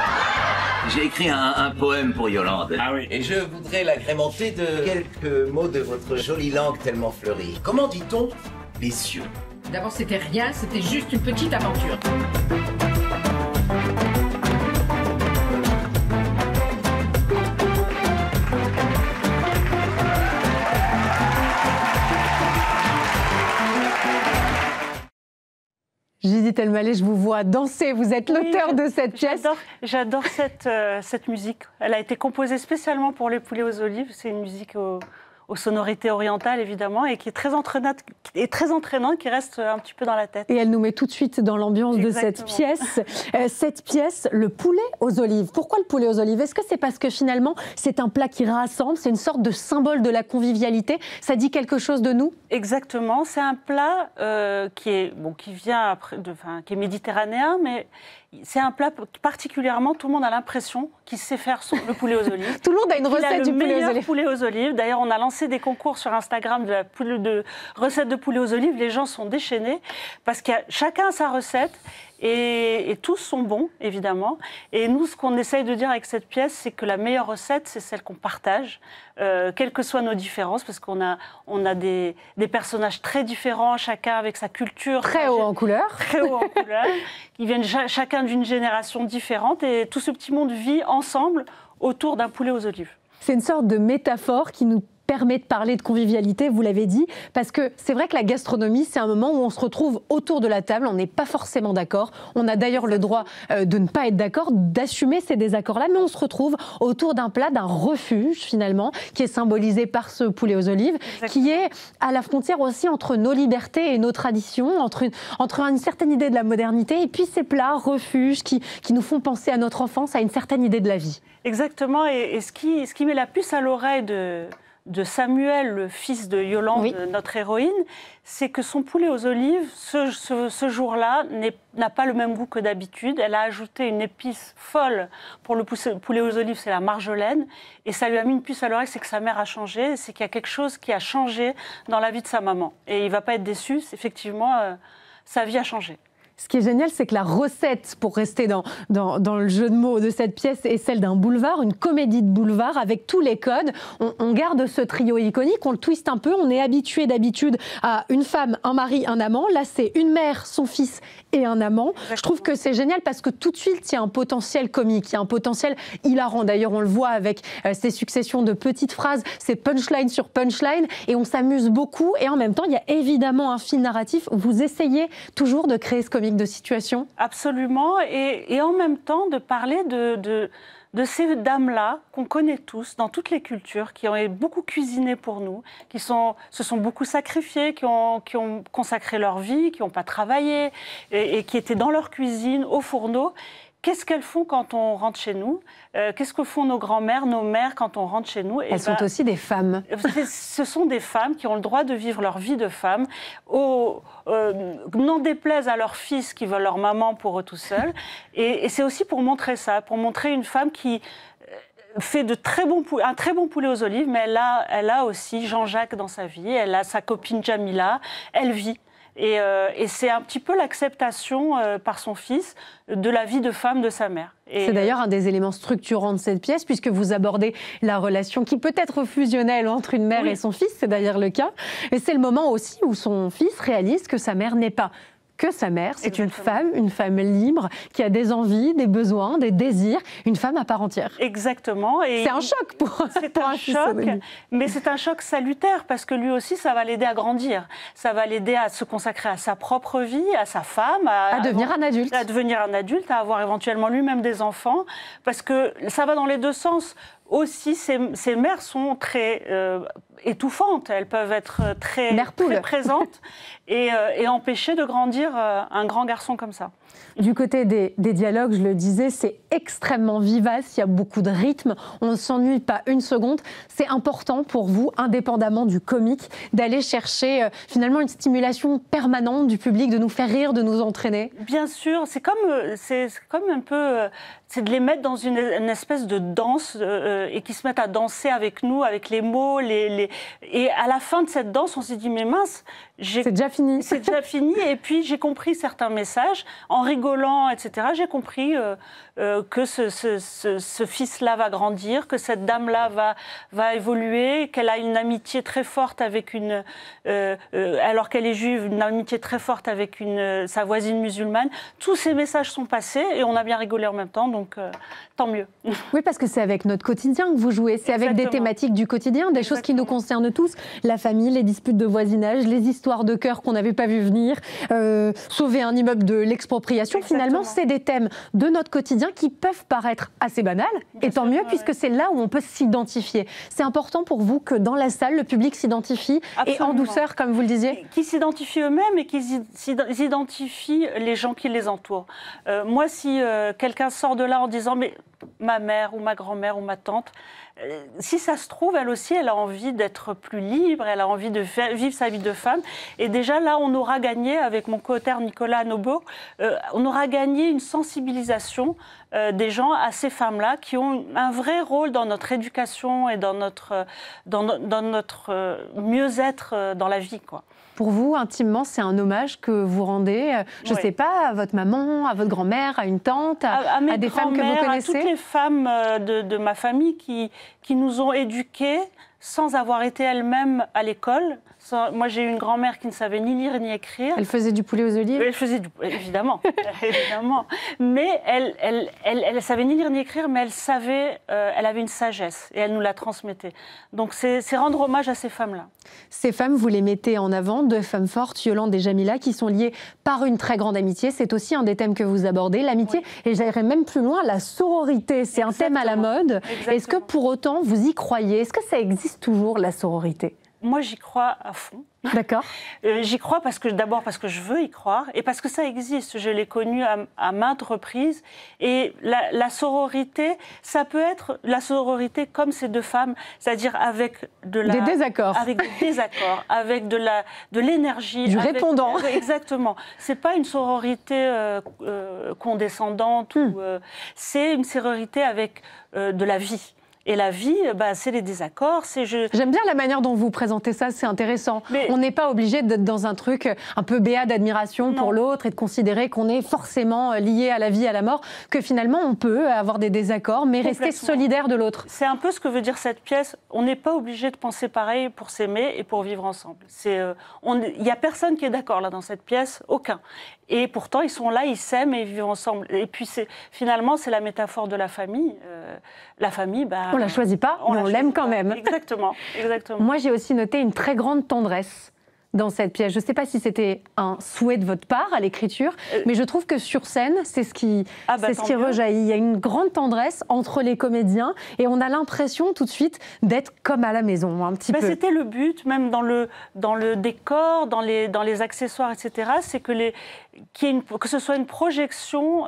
J'ai écrit un poème pour Yolande. Ah oui. Et je voudrais l'agrémenter de quelques mots de votre jolie langue tellement fleurie. Comment dit-on les cieux? D'abord, c'était rien, c'était juste une petite aventure. Judith Elmaleh, je vous vois danser, vous êtes l'auteur de cette pièce. J'adore cette musique. Elle a été composée spécialement pour les poulets aux olives. C'est une musique aux sonorités orientales, évidemment, et qui est très entraînante, qui reste un petit peu dans la tête. Et elle nous met tout de suite dans l'ambiance de cette pièce. Cette pièce, le poulet aux olives. Pourquoi le poulet aux olives? Est-ce que c'est parce que finalement, c'est un plat qui rassemble, c'est une sorte de symbole de la convivialité? Ça dit quelque chose de nous? Exactement. C'est un plat qui vient qui est méditerranéen, mais c'est un plat particulièrement, tout le monde a l'impression qu'il sait faire le poulet aux olives. Tout le monde a une recette du poulet aux olives. D'ailleurs, on a lancé des concours sur Instagram de recettes de poulet aux olives. Les gens sont déchaînés parce que chacun a sa recette. Et tous sont bons, évidemment. Et nous, ce qu'on essaye de dire avec cette pièce, c'est que la meilleure recette, c'est celle qu'on partage, quelles que soient nos différences, parce qu'on a des personnages très différents, chacun avec sa culture. Très haut en couleur. Très haut en couleur. Ils viennent chacun d'une génération différente. Et tout ce petit monde vit ensemble autour d'un poulet aux olives. C'est une sorte de métaphore qui nous permet de parler de convivialité, vous l'avez dit, parce que c'est vrai que la gastronomie, c'est un moment où on se retrouve autour de la table, on n'est pas forcément d'accord, on a d'ailleurs le droit de ne pas être d'accord, d'assumer ces désaccords-là, mais on se retrouve autour d'un plat, d'un refuge finalement, qui est symbolisé par ce poulet aux olives, qui est à la frontière aussi entre nos libertés et nos traditions, entre une certaine idée de la modernité, et puis ces plats, refuges, qui nous font penser à notre enfance, à une certaine idée de la vie. Exactement, et ce qui met la puce à l'oreille de de Samuel, le fils de Yolande, notre héroïne, c'est que son poulet aux olives, ce jour-là, n'a pas le même goût que d'habitude. Elle a ajouté une épice folle pour le poulet aux olives, c'est la marjolaine. Et ça lui a mis une puce à l'oreille, c'est que sa mère a changé, c'est qu'il y a quelque chose qui a changé dans la vie de sa maman. Et il ne va pas être déçu, effectivement, sa vie a changé. Ce qui est génial, c'est que la recette, pour rester dans le jeu de mots de cette pièce, est celle d'un boulevard, une comédie de boulevard avec tous les codes. On garde ce trio iconique, on le twiste un peu. On est habitué d'habitude à une femme, un mari, un amant. Là, c'est une mère, son fils et un amant. Exactement. Je trouve que c'est génial parce que tout de suite, il y a un potentiel comique, il y a un potentiel hilarant. D'ailleurs, on le voit avec ces successions de petites phrases, ces punchlines sur punchline, et on s'amuse beaucoup. Et en même temps, il y a évidemment un fil narratif. Vous essayez toujours de créer ce comique de situation? Absolument, et en même temps de parler de ces dames-là qu'on connaît tous dans toutes les cultures, qui ont beaucoup cuisiné pour nous, qui se sont beaucoup sacrifiées, qui ont consacré leur vie, qui n'ont pas travaillé et qui étaient dans leur cuisine, au fourneau. Qu'est-ce qu'elles font quand on rentre chez nous? Qu'est-ce que font nos grands-mères, nos mères quand on rentre chez nous? Elles sont aussi des femmes. Ce sont des femmes qui ont le droit de vivre leur vie de femme, n'en déplaise à leurs fils qui veulent leur maman pour eux tout seuls. Et c'est aussi pour montrer ça, pour montrer une femme qui fait un très bon poulet aux olives, mais elle a aussi Jean-Jacques dans sa vie, elle a sa copine Jamila, elle vit. Et c'est un petit peu l'acceptation par son fils de la vie de femme de sa mère. C'est d'ailleurs un des éléments structurants de cette pièce, puisque vous abordez la relation qui peut être fusionnelle entre une mère et son fils, c'est d'ailleurs le cas. Et c'est le moment aussi où son fils réalise que sa mère n'est pas que sa mère, c'est une femme libre, qui a des envies, des besoins, des désirs, une femme à part entière. Exactement. C'est un choc pour un choc, mais c'est un choc salutaire, parce que lui aussi, ça va l'aider à grandir. Ça va l'aider à se consacrer à sa propre vie, à sa femme. À devenir un adulte. À devenir un adulte, à avoir éventuellement lui-même des enfants, parce que ça va dans les deux sens. Aussi, ces mères sont très étouffantes, elles peuvent être très présentes et empêcher de grandir un grand garçon comme ça. Du côté des dialogues, je le disais, c'est extrêmement vivace, il y a beaucoup de rythme, on ne s'ennuie pas une seconde. C'est important pour vous, indépendamment du comique, d'aller chercher finalement une stimulation permanente du public, de nous faire rire, de nous entraîner? Bien sûr, c'est comme un peu... c'est de les mettre dans une espèce de danse et qui se mettent à danser avec nous, avec les mots. Et à la fin de cette danse, on s'est dit, mais mince, c'est déjà fini. C'est déjà fini. Et puis, j'ai compris certains messages. En rigolant, etc., j'ai compris que ce fils-là va grandir, que cette dame-là va évoluer, qu'elle a une amitié très forte avec alors qu'elle est juive, une amitié très forte avec sa voisine musulmane. Tous ces messages sont passés et on a bien rigolé en même temps, donc tant mieux. Oui, parce que c'est avec notre quotidien que vous jouez, c'est avec des thématiques du quotidien, des choses qui nous concernent tous, la famille, les disputes de voisinage, les histoires de cœur qu'on n'avait pas vu venir, sauver un immeuble de l'expropriation. Finalement, c'est des thèmes de notre quotidien qui peuvent paraître assez banals, et tant mieux, puisque c'est là où on peut s'identifier. C'est important pour vous que dans la salle, le public s'identifie, et en douceur, comme vous le disiez? Qui s'identifient eux-mêmes et qui identifient les gens qui les entourent. Moi, si quelqu'un sort de là en disant « mais ma mère ou ma grand-mère ou ma tante », si ça se trouve, elle aussi, elle a envie d'être plus libre, elle a envie de vivre sa vie de femme. Et déjà, là, on aura gagné, avec mon co-auteur Nicolas Anobo, on aura gagné une sensibilisation des gens à ces femmes-là qui ont un vrai rôle dans notre éducation et dans notre mieux-être dans la vie, quoi. Pour vous, intimement, c'est un hommage que vous rendez, je ne sais pas, à votre maman, à votre grand-mère, à une tante, à des femmes que vous connaissez? À toutes les femmes de ma famille qui nous ont éduquées sans avoir été elles-mêmes à l'école. Moi, j'ai eu une grand-mère qui ne savait ni lire ni écrire. Elle faisait du poulet aux olives? Elle faisait évidemment, évidemment. Mais elle savait ni lire ni écrire, mais elle avait une sagesse et elle nous la transmettait. Donc, c'est rendre hommage à ces femmes-là. Ces femmes, vous les mettez en avant, deux femmes fortes, Yolande et Jamila, qui sont liées par une très grande amitié. C'est aussi un des thèmes que vous abordez, l'amitié. Oui. Et j'irais même plus loin, la sororité. C'est un thème à la mode. Est-ce que pour autant, vous y croyez? Est-ce que ça existe toujours, la sororité? Moi, j'y crois à fond. D'accord. J'y crois d'abord parce que je veux y croire et parce que ça existe. Je l'ai connu à maintes reprises. Et la sororité, ça peut être la sororité comme ces deux femmes, c'est-à-dire avec des désaccords, avec de l'énergie, du répondant. Exactement. C'est pas une sororité condescendante. C'est une sororité avec de la vie. Et la vie, c'est les désaccords. J'aime bien la manière dont vous présentez ça, c'est intéressant. On n'est pas obligé d'être dans un truc un peu béat d'admiration pour l'autre et de considérer qu'on est forcément lié à la vie, à la mort, que finalement on peut avoir des désaccords, mais rester solidaire de l'autre. C'est un peu ce que veut dire cette pièce. On n'est pas obligé de penser pareil pour s'aimer et pour vivre ensemble. Il n'y a personne qui est d'accord là dans cette pièce, aucun. Et pourtant, ils sont là, ils s'aiment et ils vivent ensemble. Et puis, finalement, c'est la métaphore de la famille. La famille, on ne la choisit pas, mais on l'aime quand même. Exactement, exactement. Moi, j'ai aussi noté une très grande tendresse dans cette pièce. Je ne sais pas si c'était un souhait de votre part à l'écriture, mais je trouve que sur scène, c'est ce qui rejaillit. Il y a une grande tendresse entre les comédiens et on a l'impression tout de suite d'être comme à la maison, un petit peu. C'était le but, même dans le décor, dans les accessoires, etc., c'est que ce soit une projection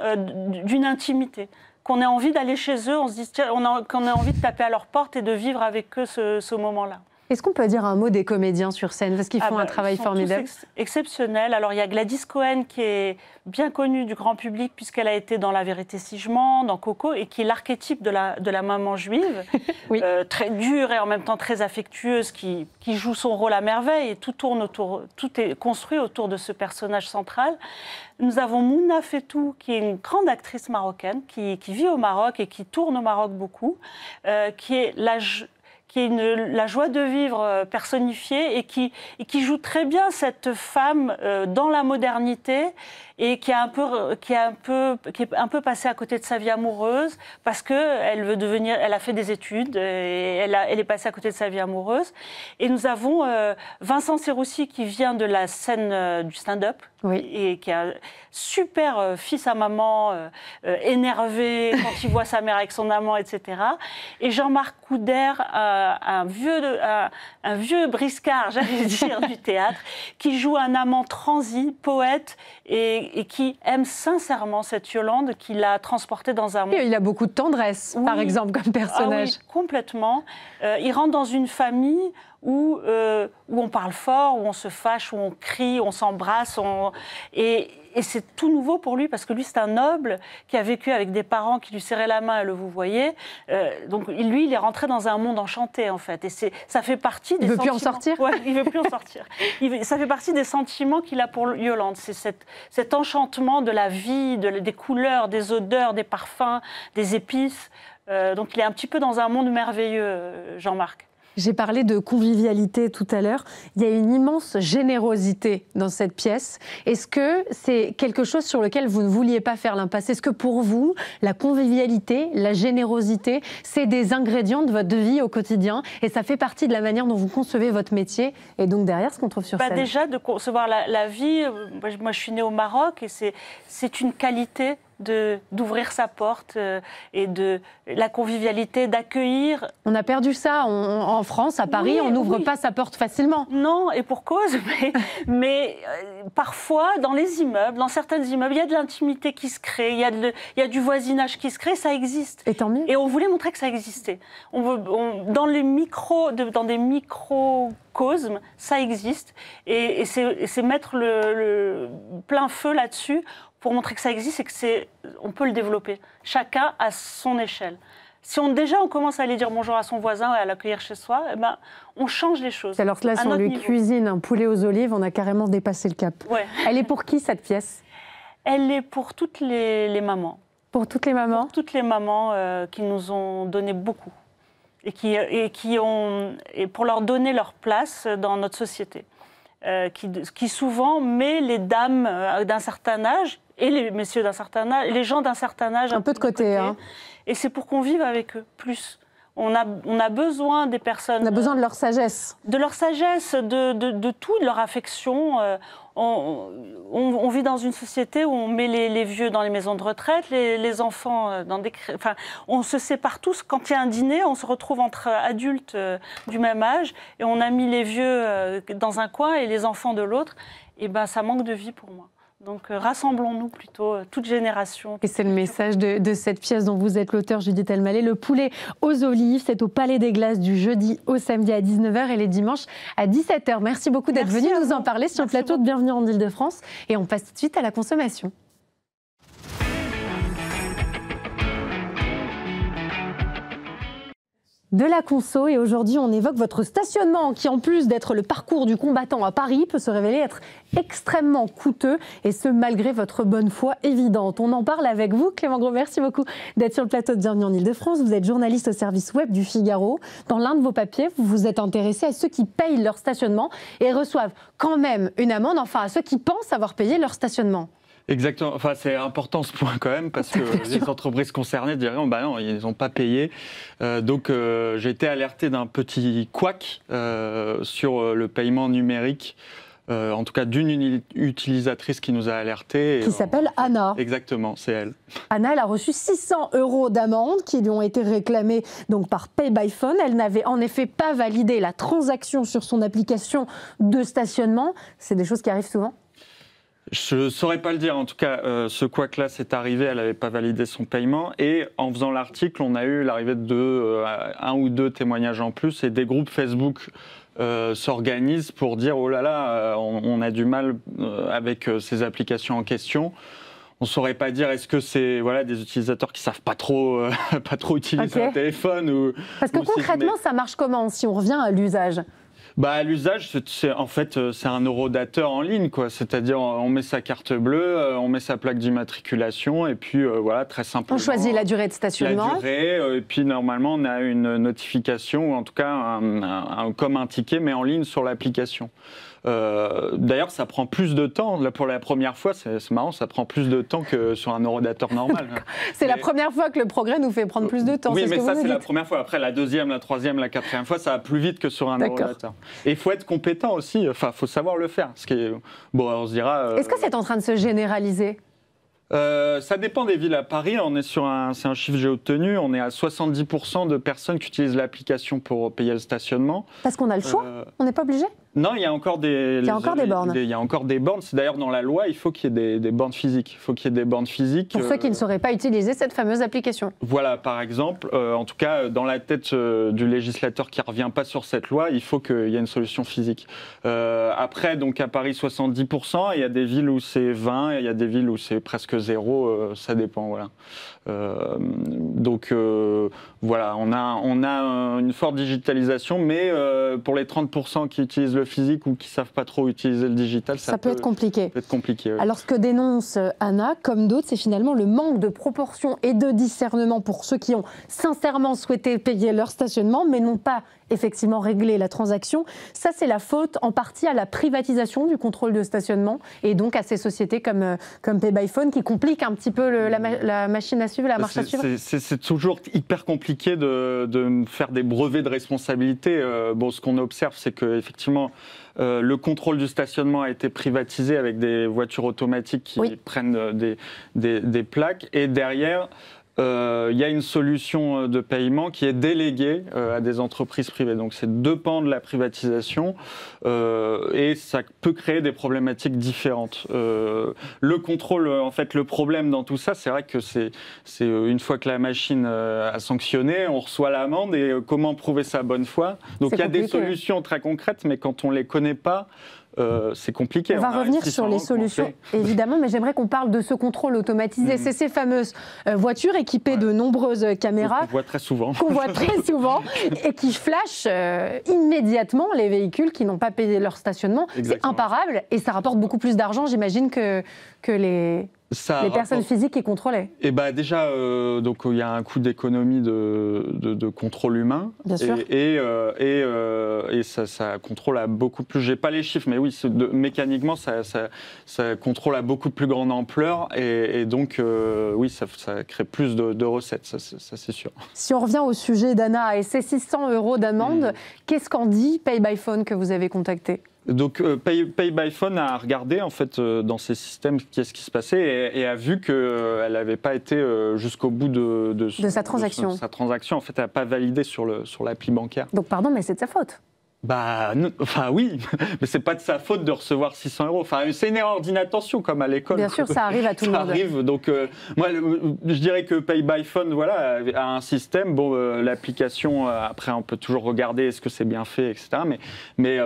d'une intimité. Qu'on ait envie d'aller chez eux, on se dit qu'on ait envie de taper à leur porte et de vivre avec eux ce moment-là. Est-ce qu'on peut dire un mot des comédiens sur scène? Parce qu'ils font un travail formidable. Tous exceptionnels. Alors, il y a Gladys Cohen qui est bien connue du grand public puisqu'elle a été dans La Vérité si je mens, dans Coco, et qui est l'archétype de la maman juive, très dure et en même temps très affectueuse, qui joue son rôle à merveille et tout est construit autour de ce personnage central. Nous avons Mouna Fetou, qui est une grande actrice marocaine, qui vit au Maroc et qui tourne au Maroc beaucoup, qui est la joie de vivre personnifiée et qui joue très bien cette femme dans la modernité et qui est un peu passée à côté de sa vie amoureuse parce elle a fait des études et elle est passée à côté de sa vie amoureuse. Et nous avons Vincent Serroussi qui vient de la scène du stand-up et qui est un super fils à maman, énervé quand il voit sa mère avec son amant, etc. Et Jean-Marc Couder, un vieux briscard, j'allais dire, du théâtre, qui joue un amant transi, poète, et qui aime sincèrement cette Yolande, qui l'a transportée dans un monde. Et il a beaucoup de tendresse, par exemple, comme personnage. Ah oui, complètement. Il rentre dans une famille où on parle fort, où on se fâche, où on crie, on s'embrasse. Et c'est tout nouveau pour lui, parce que lui, c'est un noble qui a vécu avec des parents qui lui serraient la main, et le vous voyez. Donc lui, il est rentré dans un monde enchanté, en fait. Et ça fait partie des sentiments... Il ne veut plus en sortir. Ouais, il ne veut plus en sortir. Ça fait partie des sentiments qu'il a pour Yolande. C'est cet enchantement de la vie, des couleurs, des odeurs, des parfums, des épices. Donc il est un petit peu dans un monde merveilleux, Jean-Marc. J'ai parlé de convivialité tout à l'heure. Il y a une immense générosité dans cette pièce. Est-ce que c'est quelque chose sur lequel vous ne vouliez pas faire l'impasse? Est-ce que pour vous, la convivialité, la générosité, c'est des ingrédients de votre vie au quotidien et ça fait partie de la manière dont vous concevez votre métier et donc derrière ce qu'on trouve sur scène? Déjà, de concevoir la vie, moi je suis née au Maroc et c'est une qualité d'ouvrir sa porte et de la convivialité, d'accueillir. On a perdu ça en France, à Paris, on n'ouvre pas sa porte facilement. Non, et pour cause, mais parfois dans les immeubles, dans certains immeubles, il y a de l'intimité qui se crée, il y a du voisinage qui se crée, ça existe. Et tant mieux. Et on voulait montrer que ça existait. Dans des microcosmes, ça existe, et c'est mettre le plein feu là-dessus pour montrer que ça existe et qu'on peut le développer. Chacun à son échelle. Si on commence à aller dire bonjour à son voisin et à l'accueillir chez soi, on change les choses. Alors là, si on lui cuisine un poulet aux olives, on a carrément dépassé le cap. Ouais. Elle est pour qui, cette pièce? Elle est pour toutes les mamans. Pour toutes les mamans? Pour toutes les mamans qui nous ont donné beaucoup. Et pour leur donner leur place dans notre société. Qui souvent met les dames d'un certain âge et les messieurs d'un certain âge, les gens d'un certain âge un peu de côté. Hein. Et c'est pour qu'on vive avec eux plus. On a besoin des personnes... On a besoin de leur sagesse. De leur sagesse, de tout, de leur affection. On vit dans une société où on met les vieux dans les maisons de retraite, les enfants dans des... Enfin, on se sépare tous. Quand il y a un dîner, on se retrouve entre adultes du même âge et on a mis les vieux dans un coin et les enfants de l'autre. Et ben, ça manque de vie pour moi. Donc rassemblons-nous plutôt, toute génération. Et c'est le message de cette pièce dont vous êtes l'auteur, Judith Elmaleh. Le poulet aux olives, c'est au Palais des Glaces du jeudi au samedi à 19h et les dimanches à 17h. Merci beaucoup d'être venu nous en parler sur le plateau de Bienvenue en Ile-de-France. Et on passe tout de suite à la consommation. De la conso, et aujourd'hui on évoque votre stationnement qui, en plus d'être le parcours du combattant à Paris, peut se révéler être extrêmement coûteux, et ce malgré votre bonne foi évidente. On en parle avec vous, Clément Gros. Merci beaucoup d'être sur le plateau de Bienvenue en Ile-de-France. Vous êtes journaliste au service web du Figaro. Dans l'un de vos papiers, vous vous êtes intéressé à ceux qui payent leur stationnement et reçoivent quand même une amende, enfin à ceux qui pensent avoir payé leur stationnement. Exactement. Enfin, c'est important ce point quand même, parce que les entreprises concernées diraient bah non, ils n'ont pas payé. Donc j'ai été alerté d'un petit couac sur le paiement numérique. En tout cas d'une utilisatrice qui nous a alertés. Qui s'appelle Anna. Exactement, c'est elle. Anna, elle a reçu 600 € d'amende qui lui ont été réclamés donc par Pay by Phone. Elle n'avait en effet pas validé la transaction sur son application de stationnement. C'est des choses qui arrivent souvent ? Je ne saurais pas le dire. En tout cas, ce couac-là, c'est arrivé. Elle n'avait pas validé son paiement. Et en faisant l'article, on a eu l'arrivée de un ou deux témoignages en plus. Et des groupes Facebook s'organisent pour dire « Oh là là, on a du mal avec ces applications en question ». On ne saurait pas dire est-ce que c'est des utilisateurs qui ne savent pas trop utiliser un téléphone ou... Parce que concrètement, ça marche comment si on revient à l'usage ? Bah, l'usage, c'est un eurodateur en ligne, quoi. C'est-à-dire, on met sa carte bleue, on met sa plaque d'immatriculation, et puis voilà, très simplement. On choisit la durée de stationnement. La durée, et puis normalement, on a une notification, ou en tout cas, comme un ticket, mais en ligne sur l'application. D'ailleurs, ça prend plus de temps. Là, pour la première fois, c'est marrant, ça prend plus de temps que sur un eurodateur normal. C'est la première fois que le progrès nous fait prendre plus de temps. Oui, mais ça, c'est la première fois. Après, la deuxième, la troisième, la quatrième fois, ça va plus vite que sur un eurodateur. Et il faut être compétent aussi. Enfin, il faut savoir le faire. Ce qui est... Bon, on se dira... Est-ce que c'est en train de se généraliser ? Ça dépend des villes. À Paris, c'est un chiffre que j'ai obtenu, on est à 70% de personnes qui utilisent l'application pour payer le stationnement. Parce qu'on a le choix, on n'est pas obligé ? Non, il y a encore des bornes. Il y a encore des bornes. C'est d'ailleurs dans la loi, il faut qu'il y ait des bornes physiques. Il faut qu'il y ait des bornes physiques. Pour ceux qui ne sauraient pas utiliser cette fameuse application. Voilà, par exemple, en tout cas, dans la tête du législateur qui ne revient pas sur cette loi, il faut qu'il y ait une solution physique. Après, donc à Paris, 70%. Il y a des villes où c'est 20%, et il y a des villes où c'est presque 0. Ça dépend, voilà. Donc voilà, on a une forte digitalisation, mais pour les 30% qui utilisent le physique ou qui ne savent pas trop utiliser le digital, ça peut être compliqué. Oui. Alors ce que dénonce Anna, comme d'autres, c'est finalement le manque de proportion et de discernement pour ceux qui ont sincèrement souhaité payer leur stationnement, mais n'ont pas effectivement réglé la transaction. Ça, c'est la faute en partie à la privatisation du contrôle de stationnement et donc à ces sociétés comme Pay by Phone qui compliquent un petit peu la machine à suivre, la marche à suivre. C'est toujours hyper compliqué de faire des brevets de responsabilité. Bon, ce qu'on observe, c'est qu'effectivement, le contrôle du stationnement a été privatisé avec des voitures automatiques qui prennent des plaques et derrière... il y a une solution de paiement qui est déléguée à des entreprises privées. Donc c'est deux pans de la privatisation et ça peut créer des problématiques différentes. Le contrôle, en fait, le problème dans tout ça, c'est vrai que c'est une fois que la machine a sanctionné, on reçoit l'amende et comment prouver sa bonne foi. Donc il y a des solutions très concrètes, mais quand on ne les connaît pas, c'est compliqué. On va revenir sur les solutions, évidemment, mais j'aimerais qu'on parle de ce contrôle automatisé. C'est ces fameuses voitures équipées de nombreuses caméras. Qu'on voit très souvent. Et qui flashent immédiatement les véhicules qui n'ont pas payé leur stationnement. C'est imparable et ça rapporte beaucoup plus d'argent, j'imagine, que les Les personnes physiques qui contrôlaient. Et bah déjà, donc il y a un coût d'économie de contrôle humain. Bien sûr. Et ça contrôle à beaucoup plus. J'ai pas les chiffres, mais oui, mécaniquement, ça contrôle à beaucoup plus grande ampleur. Et donc, oui, ça crée plus de recettes, ça c'est sûr. Si on revient au sujet d'Anna et ses 600 € d'amende, qu'est-ce qu'en dit Pay by Phone que vous avez contacté ? Donc Pay by Phone a regardé en fait dans ces systèmes qu'est-ce qui se passait et a vu qu'elle n'avait pas été jusqu'au bout de sa transaction. Sa transaction, en fait, elle n'a pas validé sur l'appli bancaire. Donc pardon, mais c'est de sa faute. Bah, enfin oui, mais c'est pas de sa faute de recevoir 600 €. Enfin, c'est une erreur d'inattention comme à l'école. Bien sûr, ça arrive à tout le monde. Ça arrive. Donc, moi, je dirais que Pay by Phone, voilà, a un système. Bon, l'application, après, on peut toujours regarder est-ce que c'est bien fait, etc. Mais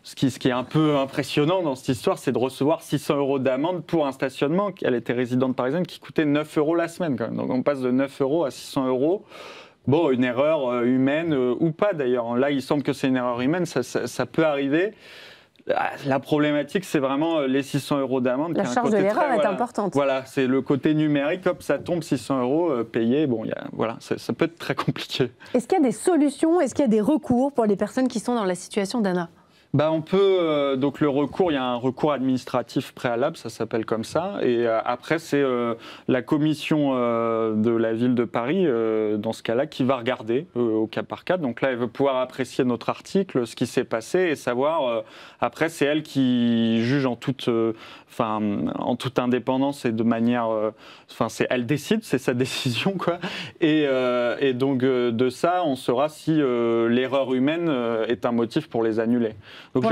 ce qui est un peu impressionnant dans cette histoire, c'est de recevoir 600 € d'amende pour un stationnement. Elle était résidente parisienne qui coûtait 9 € la semaine, quand même. Donc, on passe de 9 € à 600 €. Bon, une erreur humaine ou pas d'ailleurs. Là, il semble que c'est une erreur humaine, ça peut arriver. La problématique, c'est vraiment les 600 € d'amende. La charge de l'erreur est importante. Voilà, c'est le côté numérique, hop, ça tombe, 600 € payés. Bon, voilà, ça peut être très compliqué. Est-ce qu'il y a des solutions, est-ce qu'il y a des recours pour les personnes qui sont dans la situation d'Anna ? Bah, on peut, donc le recours, il y a un recours administratif préalable, ça s'appelle comme ça, et après c'est la commission de la ville de Paris, dans ce cas-là, qui va regarder au cas par cas. Donc là, elle veut pouvoir apprécier notre article, ce qui s'est passé, et savoir, après c'est elle qui juge en toute indépendance et de manière, elle décide, c'est sa décision, quoi. Et donc de ça, on saura si l'erreur humaine est un motif pour les annuler. Donc pour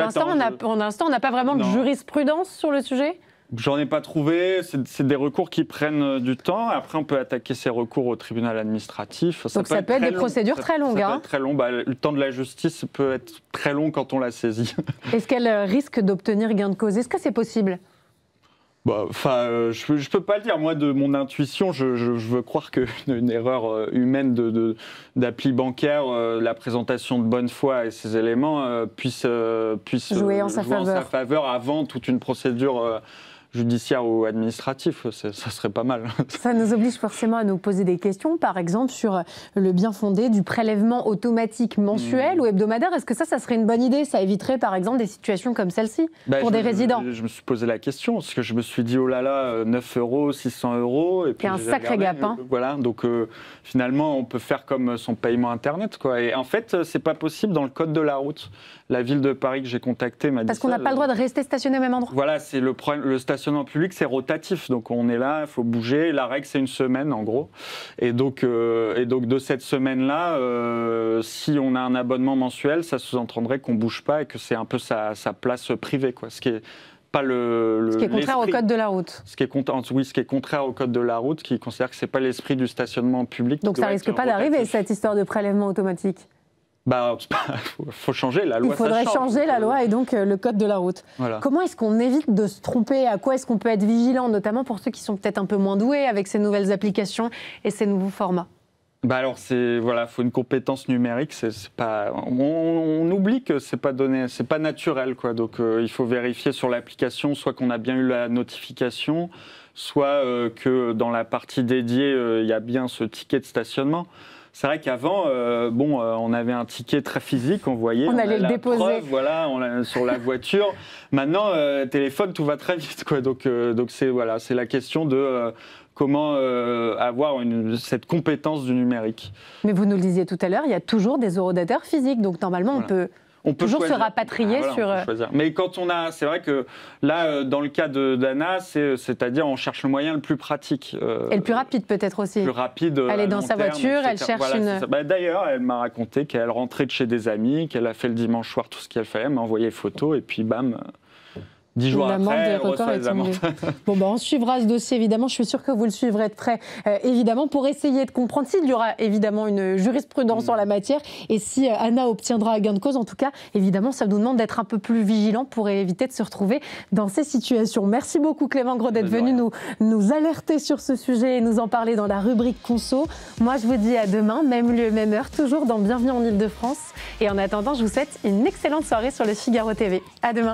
l'instant, on n'a pas vraiment de jurisprudence sur le sujet ? J'en ai pas trouvé. C'est des recours qui prennent du temps. Après, on peut attaquer ces recours au tribunal administratif. Donc ça peut être des procédures très longues. Ça peut être très long. Le temps de la justice peut être très long quand on la saisit. Est-ce qu'elle risque d'obtenir gain de cause ? Est-ce que c'est possible ? Je peux pas le dire. Moi, de mon intuition, je veux croire qu'une erreur humaine d'appli bancaire, la présentation de bonne foi et ces éléments puisse jouer en sa faveur avant toute une procédure judiciaire ou administratif, ça serait pas mal. Ça nous oblige forcément à nous poser des questions, par exemple sur le bien fondé du prélèvement automatique mensuel ou hebdomadaire. Est-ce que ça serait une bonne idée ? Ça éviterait par exemple des situations comme celle-ci pour des résidents. Je me suis posé la question, parce que je me suis dit, oh là là, 9 €, 600 €. Et puis il y a un sacré gap. Voilà, donc finalement, on peut faire comme son paiement Internet, quoi. Et en fait, c'est pas possible dans le code de la route. La ville de Paris que j'ai contactée m'a dit parce qu'on n'a pas le droit de rester stationné au même endroit. Voilà, c'est le problème. Le stationnement public, c'est rotatif. Donc on est là, il faut bouger. La règle, c'est une semaine, en gros. Et donc de cette semaine-là, si on a un abonnement mensuel, ça sous-entendrait qu'on ne bouge pas et que c'est un peu sa place privée, quoi. Ce qui est pas ce qui est contraire au code de la route. Ce qui est contraire au code de la route, qui considère que c'est pas l'esprit du stationnement public. Donc ça risque pas d'arriver, cette histoire de prélèvement automatique. Faut changer la loi. Il faudrait changer la loi et donc le code de la route. Voilà. Comment est-ce qu'on évite de se tromper ? À quoi est-ce qu'on peut être vigilant, notamment pour ceux qui sont peut-être un peu moins doués avec ces nouvelles applications et ces nouveaux formats ? Alors faut une compétence numérique. On oublie que c'est pas naturel, quoi. Donc il faut vérifier sur l'application, soit qu'on a bien eu la notification, soit que dans la partie dédiée, il y a bien ce ticket de stationnement. C'est vrai qu'avant, on avait un ticket très physique, on voyait. On allait le déposer. Preuve, sur la voiture. Maintenant, téléphone, tout va très vite, quoi. Donc c'est la question de comment avoir cette compétence du numérique. Mais vous nous le disiez tout à l'heure, il y a toujours des horodateurs physiques, donc normalement on peut toujours choisir. Se rapatrier sur. On peut choisir. Mais quand c'est vrai que là, dans le cas d'Anna, c'est-à-dire on cherche le moyen le plus pratique. Et le plus rapide peut-être aussi. Le plus rapide. Elle est dans sa voiture, elle cherche une. D'ailleurs, elle m'a raconté qu'elle rentrait de chez des amis, qu'elle a fait le dimanche soir tout ce qu'elle fallait, elle m'a envoyé les photos et puis bam. 10 jours après, elle reçoit les amendes. On suivra ce dossier, évidemment. Je suis sûre que vous le suivrez de près, évidemment, pour essayer de comprendre s'il y aura évidemment une jurisprudence en la matière et si Anna obtiendra gain de cause. En tout cas, évidemment, ça nous demande d'être un peu plus vigilants pour éviter de se retrouver dans ces situations. Merci beaucoup, Clément Gros, d'être venu nous alerter sur ce sujet et nous en parler dans la rubrique Conso. Moi, je vous dis à demain, même lieu, même heure, toujours dans Bienvenue en Ile-de-France. Et en attendant, je vous souhaite une excellente soirée sur le Figaro TV. À demain.